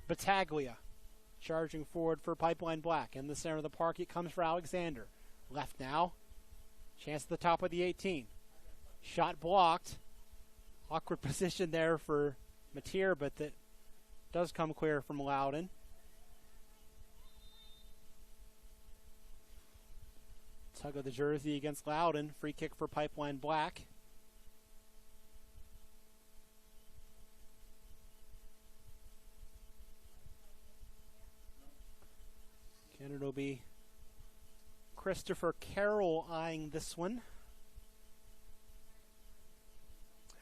Speaker 1: Battaglia charging forward for Pipeline Black. In the center of the park, it comes for Alexander. Left now. Chance at the top of the 18. Shot blocked. Awkward position there for Mateer, but that does come clear from Loudoun. Tug of the jersey against Loudoun. Free kick for Pipeline Black. And it'll be Christopher Carroll eyeing this one.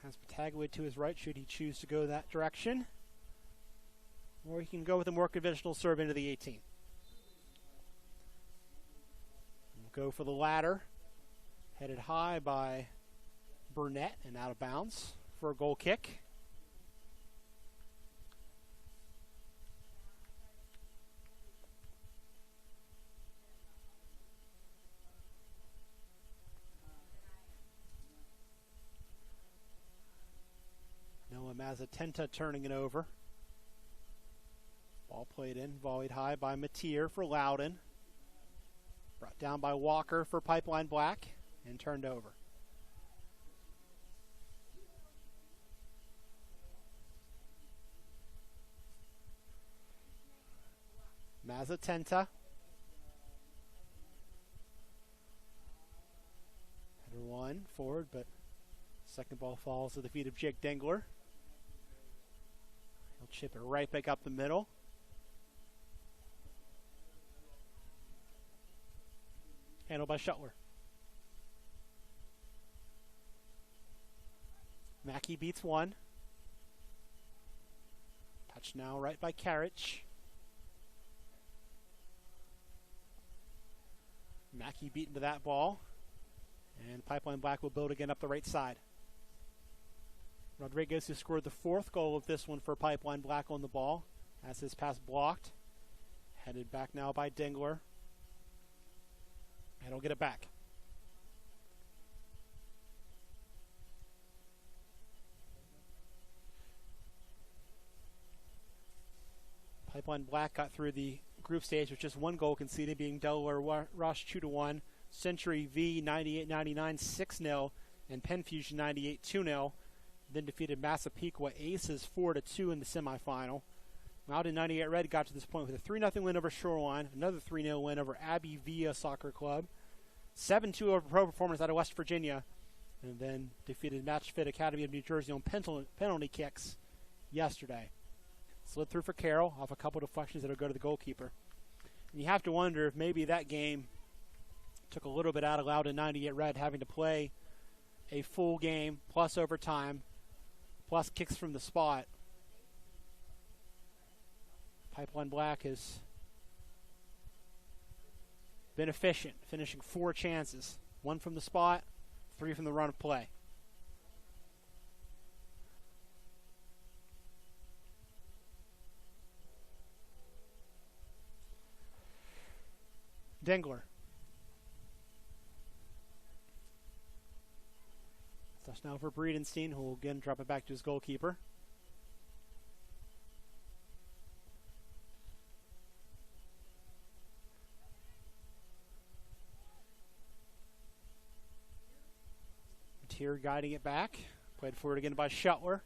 Speaker 1: Has Battaglia to his right should he choose to go that direction. Or he can go with a more conventional serve into the 18. We'll go for the latter. Headed high by Burnett and out of bounds for a goal kick. Noah Mazzatenta turning it over. Ball played in, volleyed high by Mateer for Loudoun. Brought down by Walker for Pipeline Black and turned over. Mazzatenta. Header one forward, but second ball falls to the feet of Jake Dengler. He'll chip it right back up the middle. Handled by Shuttler. Mackey beats one. Touch now right by Karich. Mackey beat into that ball. And Pipeline Black will build again up the right side. Rodriguez, who scored the fourth goal of this one for Pipeline Black on the ball, has his pass blocked. Headed back now by Dengler. And he'll get it back. Pipeline Black got through the group stage with just one goal conceded, being Delaware Rush 2-1, Century V 98-99 6-0, and Penn Fusion 98 2-0. Then defeated Massapequa Aces 4-2 in the semifinal. Loudoun 98 Red got to this point with a 3-0 win over Shoreline, another 3-0 win over Abbey Via Soccer Club, 7-2 over Pro Performance out of West Virginia, and then defeated Match Fit Academy of New Jersey on penalty kicks yesterday. Slid through for Carroll off a couple deflections that'll go to the goalkeeper. And you have to wonder if maybe that game took a little bit out of Loudoun 98 Red, having to play a full game plus overtime plus kicks from the spot. Pipeline Black has been efficient, finishing 4 chances. 1 from the spot, 3 from the run of play. Dengler. Touch now for Breedenstein, who will again drop it back to his goalkeeper. Here guiding it back. Played forward again by Shuttler.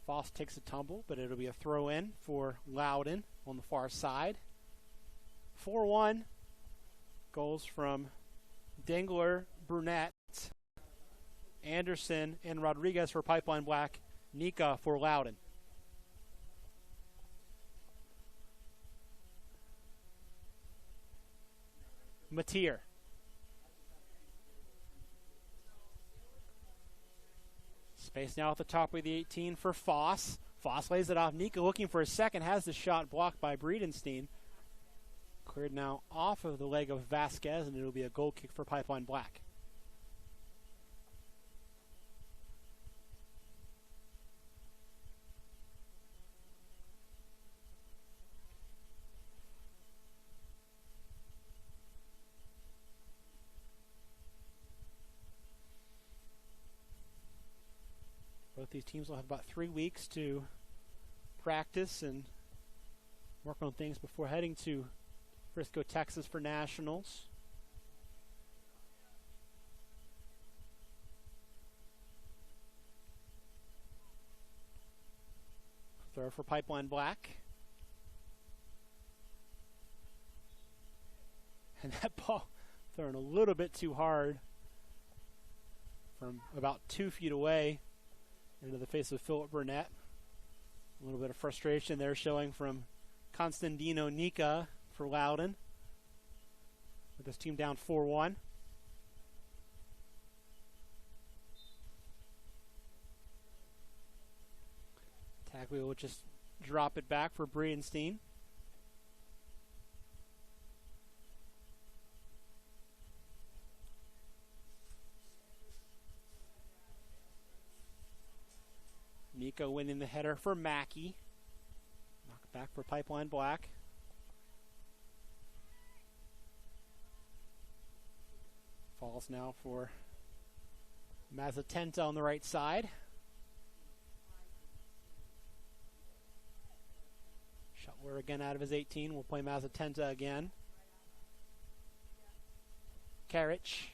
Speaker 1: Foss takes a tumble, but it'll be a throw in for Loudoun on the far side. 4-1. Goals from Dengler, Brunette, Anderson, and Rodriguez for Pipeline Black. Nika for Loudoun. Mateer. Space now at the top of the 18 for Foss. Foss lays it off. Nika looking for a second. Has the shot blocked by Breedenstein. Cleared now off of the leg of Vasquez, and it'll be a goal kick for Pipeline Black. Both these teams will have about 3 weeks to practice and work on things before heading to Frisco, Texas for nationals. Throw for Pipeline Black. And that ball thrown a little bit too hard from about 2 feet away into the face of Philip Burnett. A little bit of frustration there showing from Constantino Nika for Loudoun, with this team down 4-1. Taglio will just drop it back for Breedenstein. Nico winning the header for Mackey. Knock back for Pipeline Black. Falls now for Mazzatenta on the right side. Shuttler again out of his 18. We'll play Mazzatenta again. Karich.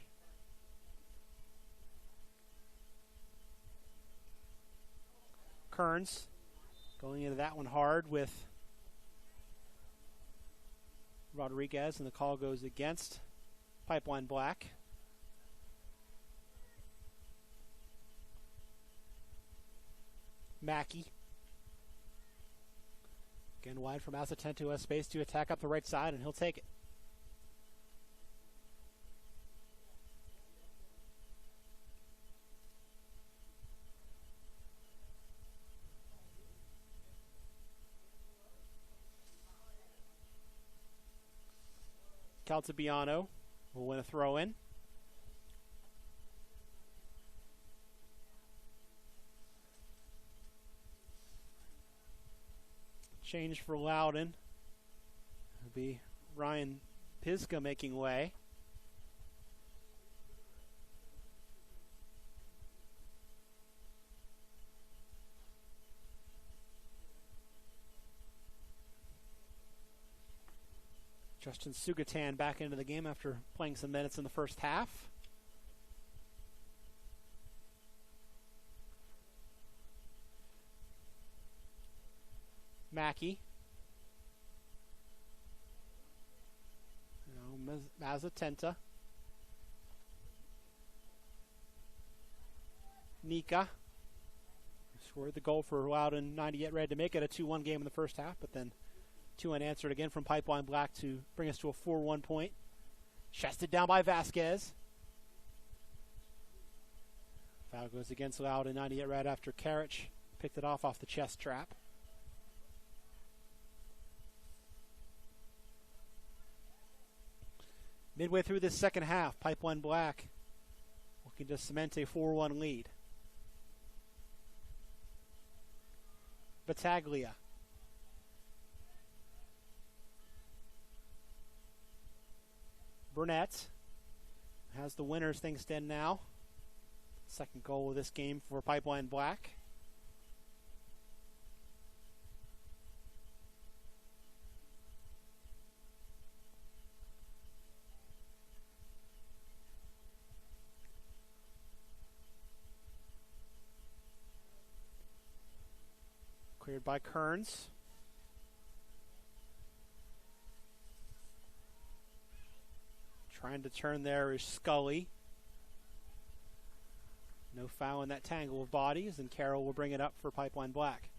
Speaker 1: Kearns going into that one hard with Rodriguez, and the call goes against Pipeline Black. Mackey. Again wide from Mazzatenta, who has space to attack up the right side, and he'll take it. Caltabiano will win a throw-in. Change for Loudoun. It'll be Ryan Piska making way. Justin Sugatan back into the game after playing some minutes in the first half. Mackey. Mazzatenta. Nika scored the goal for Loudoun 98 Red to make it a 2-1 game in the first half, but then 2 unanswered again from Pipeline Black to bring us to a 4-1 point. Chested down by Vasquez. Foul goes against Loudoun 98 Red after Karich picked it off the chest trap. Midway through this second half, Pipeline Black looking to cement a 4-1 lead. Battaglia. Burnett has the winners thing stand now. Second goal of this game for Pipeline Black. Cleared by Kearns. Trying to turn there is Scully. No foul in that tangle of bodies, and Carroll will bring it up for Pipeline Black.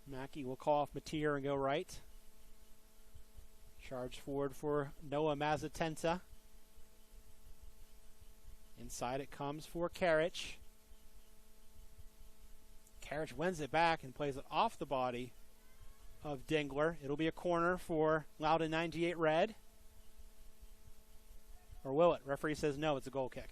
Speaker 1: Mackey will call off Mateer and go right. Charge forward for Noah Mazzatenta. Inside it comes for Karich. Karich wins it back and plays it off the body of Dingler. It'll be a corner for Loudoun 98 Red. Or will it? Referee says no, it's a goal kick.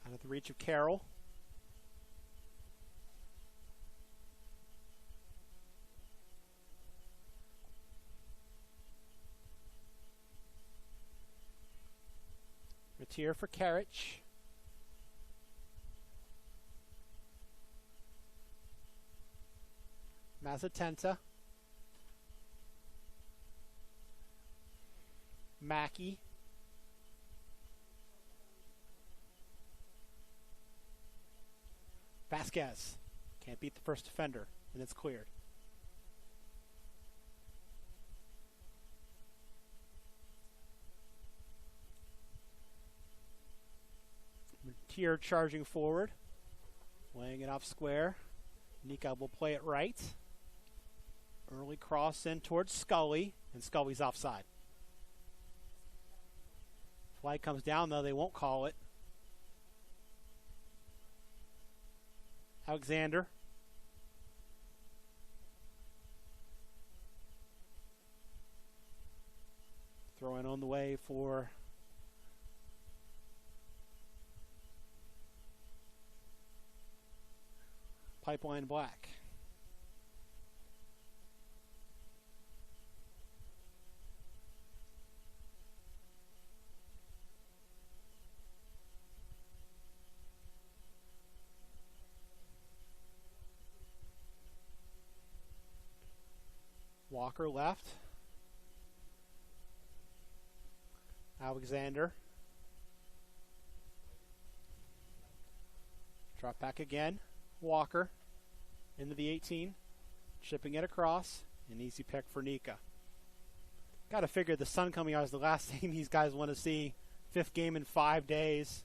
Speaker 1: Out of the reach of Carroll. Mateer for Karich. Mazzatenta. Mackey. Vasquez can't beat the first defender, and it's cleared. Mateer charging forward, laying it off square. Nika will play it right. Early cross in towards Scully, and Scully's offside. Flag comes down, though they won't call it. Alexander. Throwing on the way for Pipeline Black. Walker left. Alexander. Drop back again. Walker into the 18. Chipping it across. An easy pick for Nika. Got to figure the sun coming out is the last thing these guys want to see. 5th game in 5 days.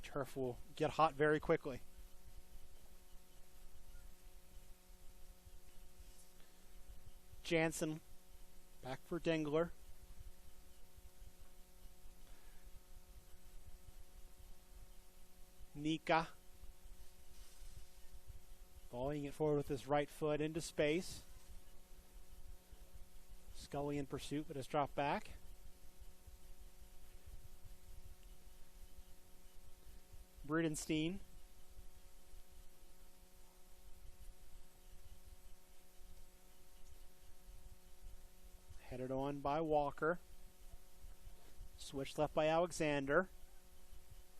Speaker 1: Turf will get hot very quickly. Jansen back for Dingler. Nika volleying it forward with his right foot into space. Scully in pursuit, but has dropped back. Bridenstine. Headed on by Walker. Switched left by Alexander.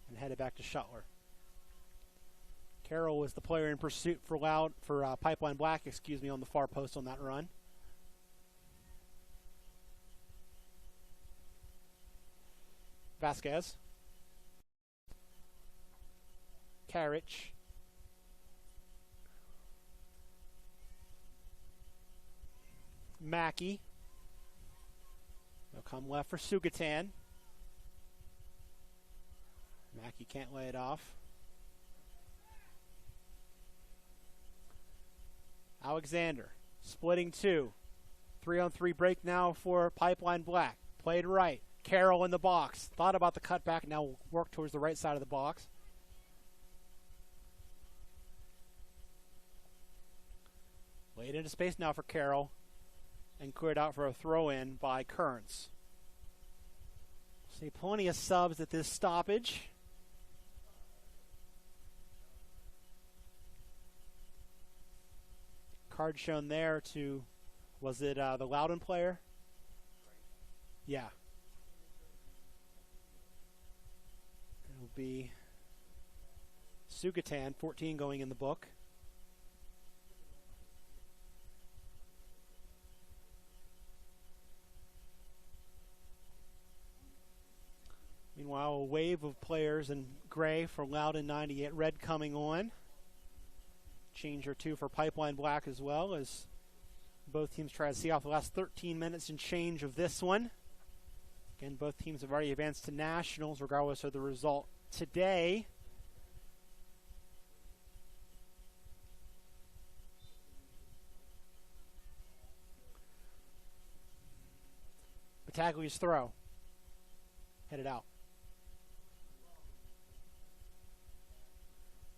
Speaker 1: And headed back to Shuttler. Carroll was the player in pursuit for Pipeline Black, on the far post on that run. Vasquez. Karich. Mackey. They'll come left for Sugatan. Mackey can't lay it off. Alexander splitting 2. 3-on-3 break now for Pipeline Black. Played right. Carroll in the box. Thought about the cutback. Now will work towards the right side of the box. Laid into space now for Carroll. And cleared out for a throw-in by Kearns. See plenty of subs at this stoppage. Card shown there to, was it the Loudoun player? Yeah. It'll be Sugatan, 14 going in the book. Meanwhile, a wave of players in gray for Loudoun 98 red coming on. Change or two for Pipeline Black as well, as both teams try to see off the last 13 minutes and change of this one. Again, both teams have already advanced to nationals regardless of the result today. Battaglia's throw. Headed out.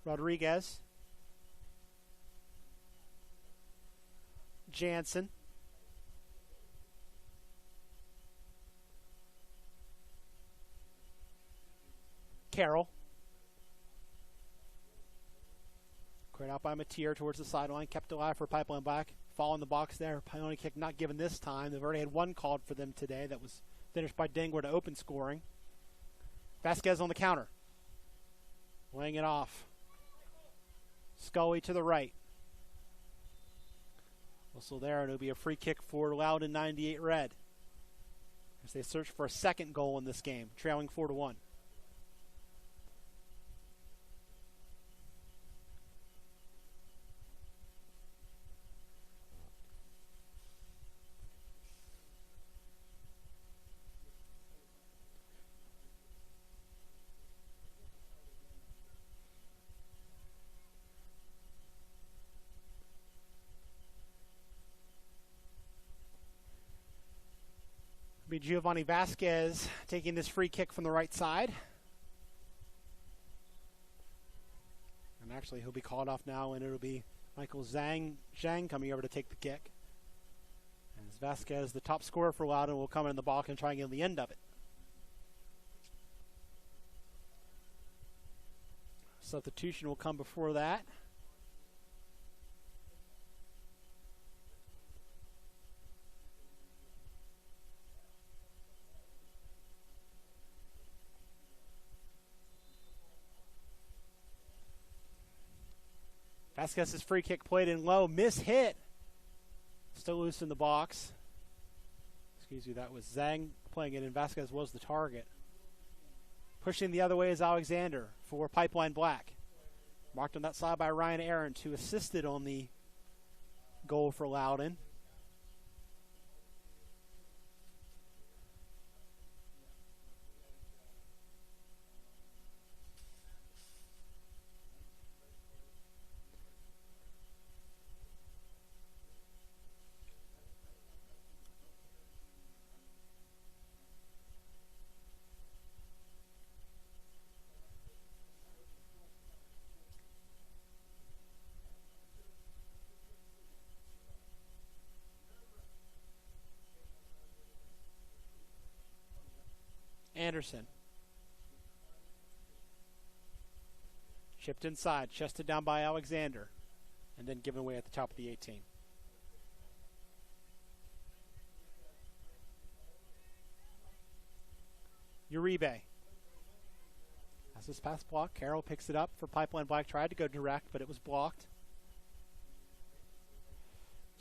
Speaker 1: Rodriguez. Jansen. Carroll. Cleared out by Mateer towards the sideline. Kept alive for Pipeline Black. Fall in the box there. Penalty kick not given this time. They've already had one called for them today. That was finished by Dingler to open scoring. Vasquez on the counter. Laying it off. Scully to the right. Whistle there, and it'll be a free kick for Loudoun 98 red as they search for a second goal in this game, trailing 4-1. Giovanni Vasquez taking this free kick from the right side. And actually he'll be called off now, and it'll be Michael Zhang coming over to take the kick. And as Vasquez, the top scorer for Loudoun, will come in the box and try and get on the end of it. Substitution will come before that. Vasquez's free kick played in low, hit. Still loose in the box. That was Zhang playing it, and Vasquez was the target. Pushing the other way is Alexander for Pipeline Black. Marked on that side by Ryan Arendt, who assisted on the goal for Loudoun. Anderson. Chipped inside, chested down by Alexander, and then given away at the top of the 18. Uribe. As this pass blocked, Carroll picks it up for Pipeline Black. Tried to go direct, but it was blocked.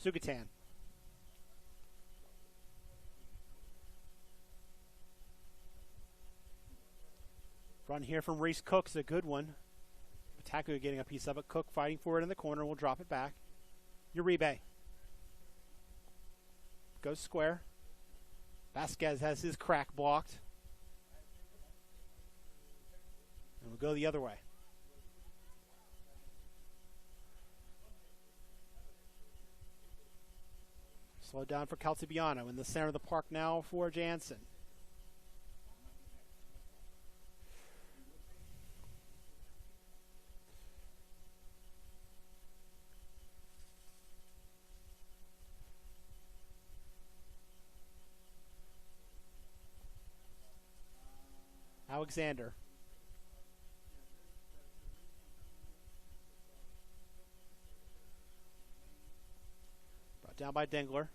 Speaker 1: Sugatan. Run here from Reese Cook's a good one. Taku getting a piece of it. Cook fighting for it in the corner. Will drop it back. Uribe. Goes square. Vasquez has his crack blocked. And we'll go the other way. Slow down for Calcibiano in the center of the park now for Jansen. Alexander. Brought down by Dengler.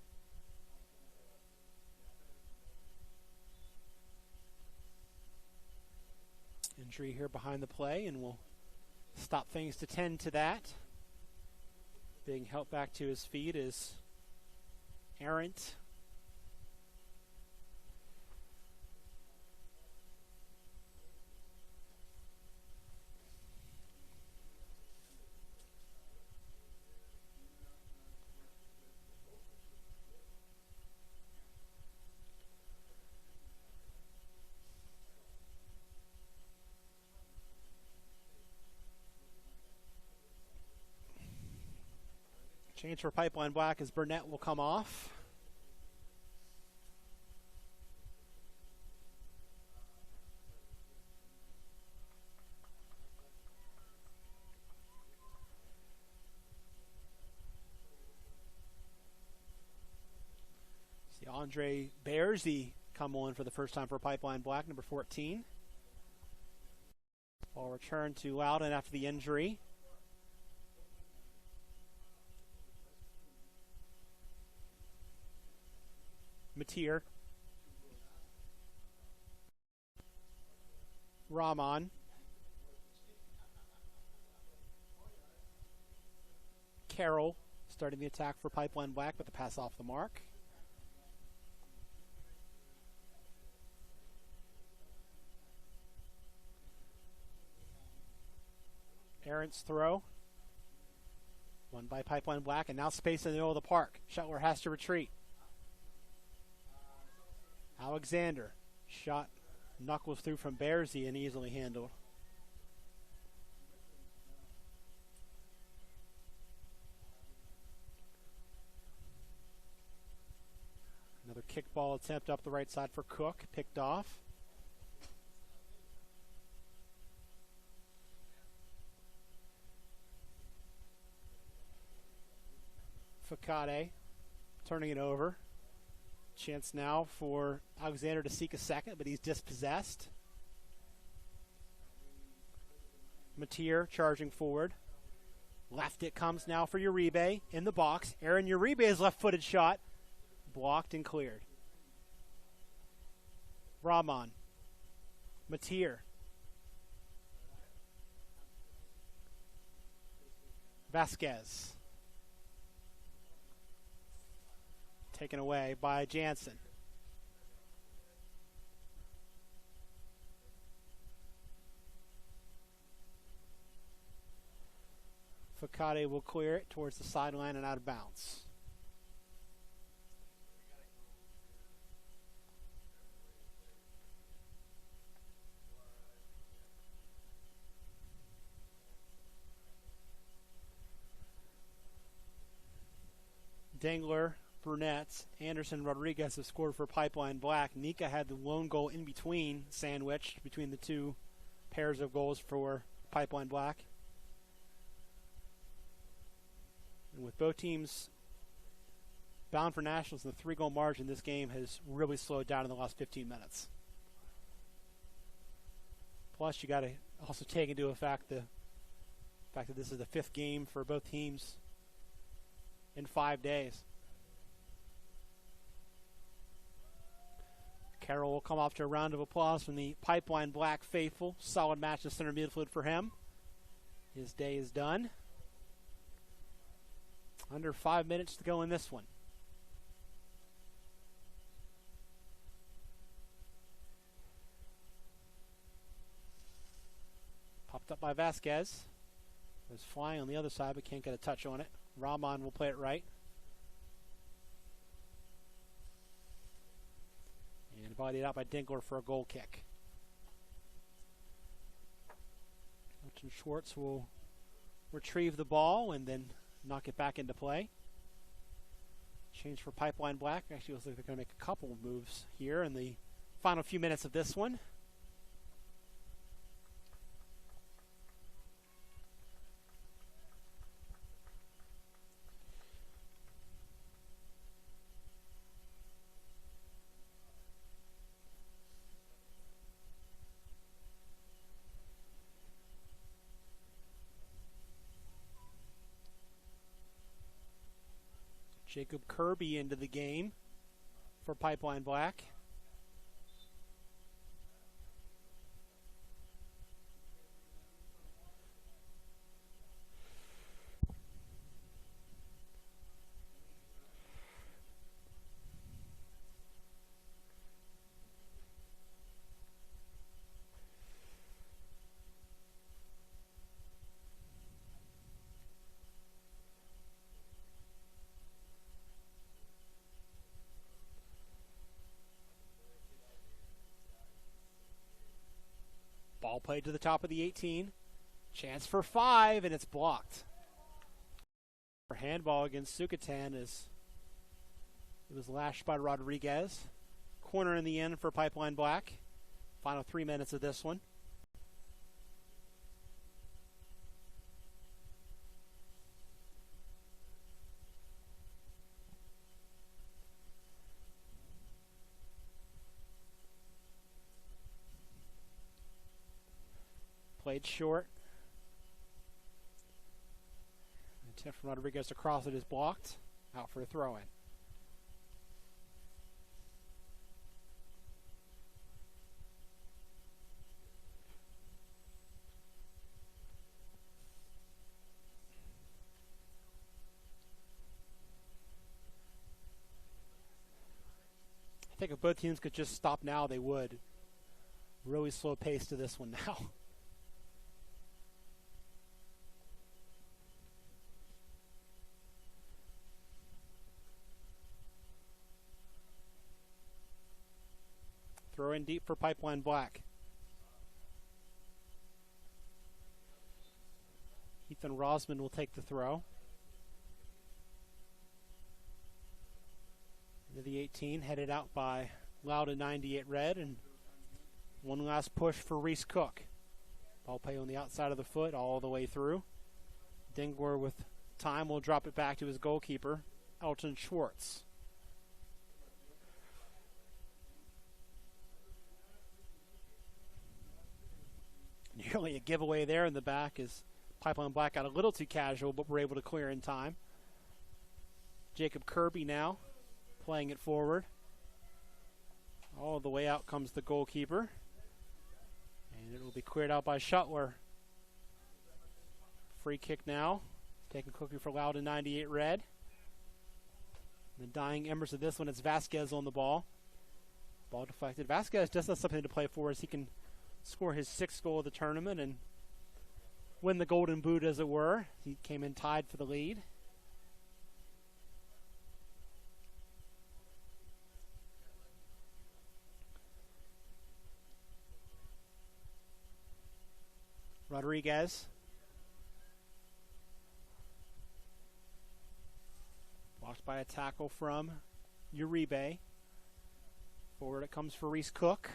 Speaker 1: Injury here behind the play, and we'll stop things to tend to that. Being helped back to his feet is Errant. Change for Pipeline Black as Burnett will come off. See Andre Bearsy come on for the first time for Pipeline Black, number 14. Ball returned to Loudoun after the injury. Mateer. Rahman. Carroll starting the attack for Pipeline Black, but the pass off the mark. Aaron's throw. Won by Pipeline Black, and now space in the middle of the park. Shuttler has to retreat. Alexander. Shot knuckles through from Bearsy and easily handled. Another kickball attempt up the right side for Cook. Picked off. Facade turning it over. Chance now for Alexander to seek a second, but he's dispossessed. Mateer charging forward. Left it comes now for Uribe in the box. Aaron Uribe's left-footed shot blocked and cleared. Rahman. Mateer. Vasquez. Taken away by Jansen. Facade will clear it towards the sideline and out of bounds. Dengler, Burnett, Anderson, Rodriguez have scored for Pipeline Black. Nika had the lone goal in between, sandwiched between the two pairs of goals for Pipeline Black. And with both teams bound for nationals in the 3-goal margin, this game has really slowed down in the last 15 minutes. Plus, you got to also take into effect the fact that this is the 5th game for both teams in 5 days. Carroll will come off to a round of applause from the Pipeline Black faithful. Solid match of center midfield for him. His day is done. Under 5 minutes to go in this one. Popped up by Vasquez. Was flying on the other side but can't get a touch on it. Rahman will play it right. And bodied out by Dinkler for a goal kick. Elton Schwartz will retrieve the ball and then knock it back into play. Change for Pipeline Black. Actually, it looks like they're going to make a couple of moves here in the final few minutes of this one. Jacob Kirby into the game for Pipeline Black. Ball played to the top of the 18. Chance for 5, and it's blocked. For handball against Sukatan as it was lashed by Rodriguez. Corner in the end for Pipeline Black. Final 3 minutes of this one. Played short. The attempt from Rodriguez to cross it is blocked. Out for a throw-in. I think if both teams could just stop now, they would. Really slow pace to this one now. Throw in deep for Pipeline Black. Ethan Rosman will take the throw. Into the 18, headed out by Loudoun 98 Red, and one last push for Reese Cook. Ball play on the outside of the foot all the way through. Dingler with time will drop it back to his goalkeeper, Elton Schwartz. Nearly a giveaway there in the back as Pipeline Black got a little too casual, but were able to clear in time. Jacob Kirby now playing it forward. All the way out comes the goalkeeper. And it will be cleared out by Shuttler. Free kick now. Taken quickly for Loudoun 98 Red. The dying embers of this one, it's Vasquez on the ball. Ball deflected. Vasquez does have something to play for as he can score his 6th goal of the tournament and win the golden boot, as it were. He came in tied for the lead. Rodriguez. Blocked by a tackle from Uribe. Forward it comes for Reese Cook.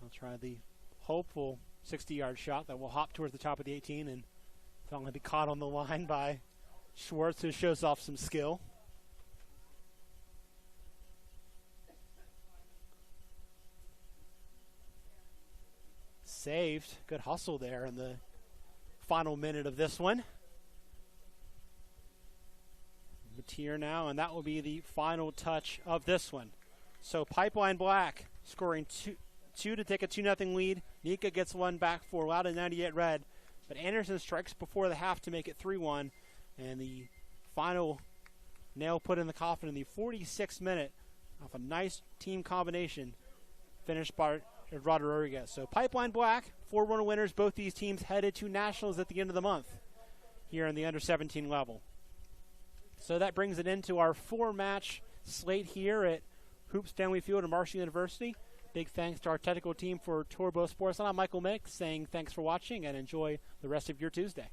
Speaker 1: I'll try the hopeful 60-yard shot that will hop towards the top of the 18 and finally be caught on the line by Schwartz, who shows off some skill. Saved. Good hustle there in the final minute of this one. The here now, and that will be the final touch of this one. So Pipeline Black scoring two to take a 2-0 lead. Nika gets one back for Loudoun 98 Red, but Anderson strikes before the half to make it 3-1, and the final nail put in the coffin in the 46th minute off a nice team combination finished by Eduardo Rodriguez. So Pipeline Black, 4-1 winners. Both these teams headed to nationals at the end of the month here in the under-17 level. So that brings it into our 4-match slate here at Hoop Stanley Field at Marshall University. Big thanks to our technical team for Turbo Sports. I'm Michael Mick saying thanks for watching and enjoy the rest of your Tuesday.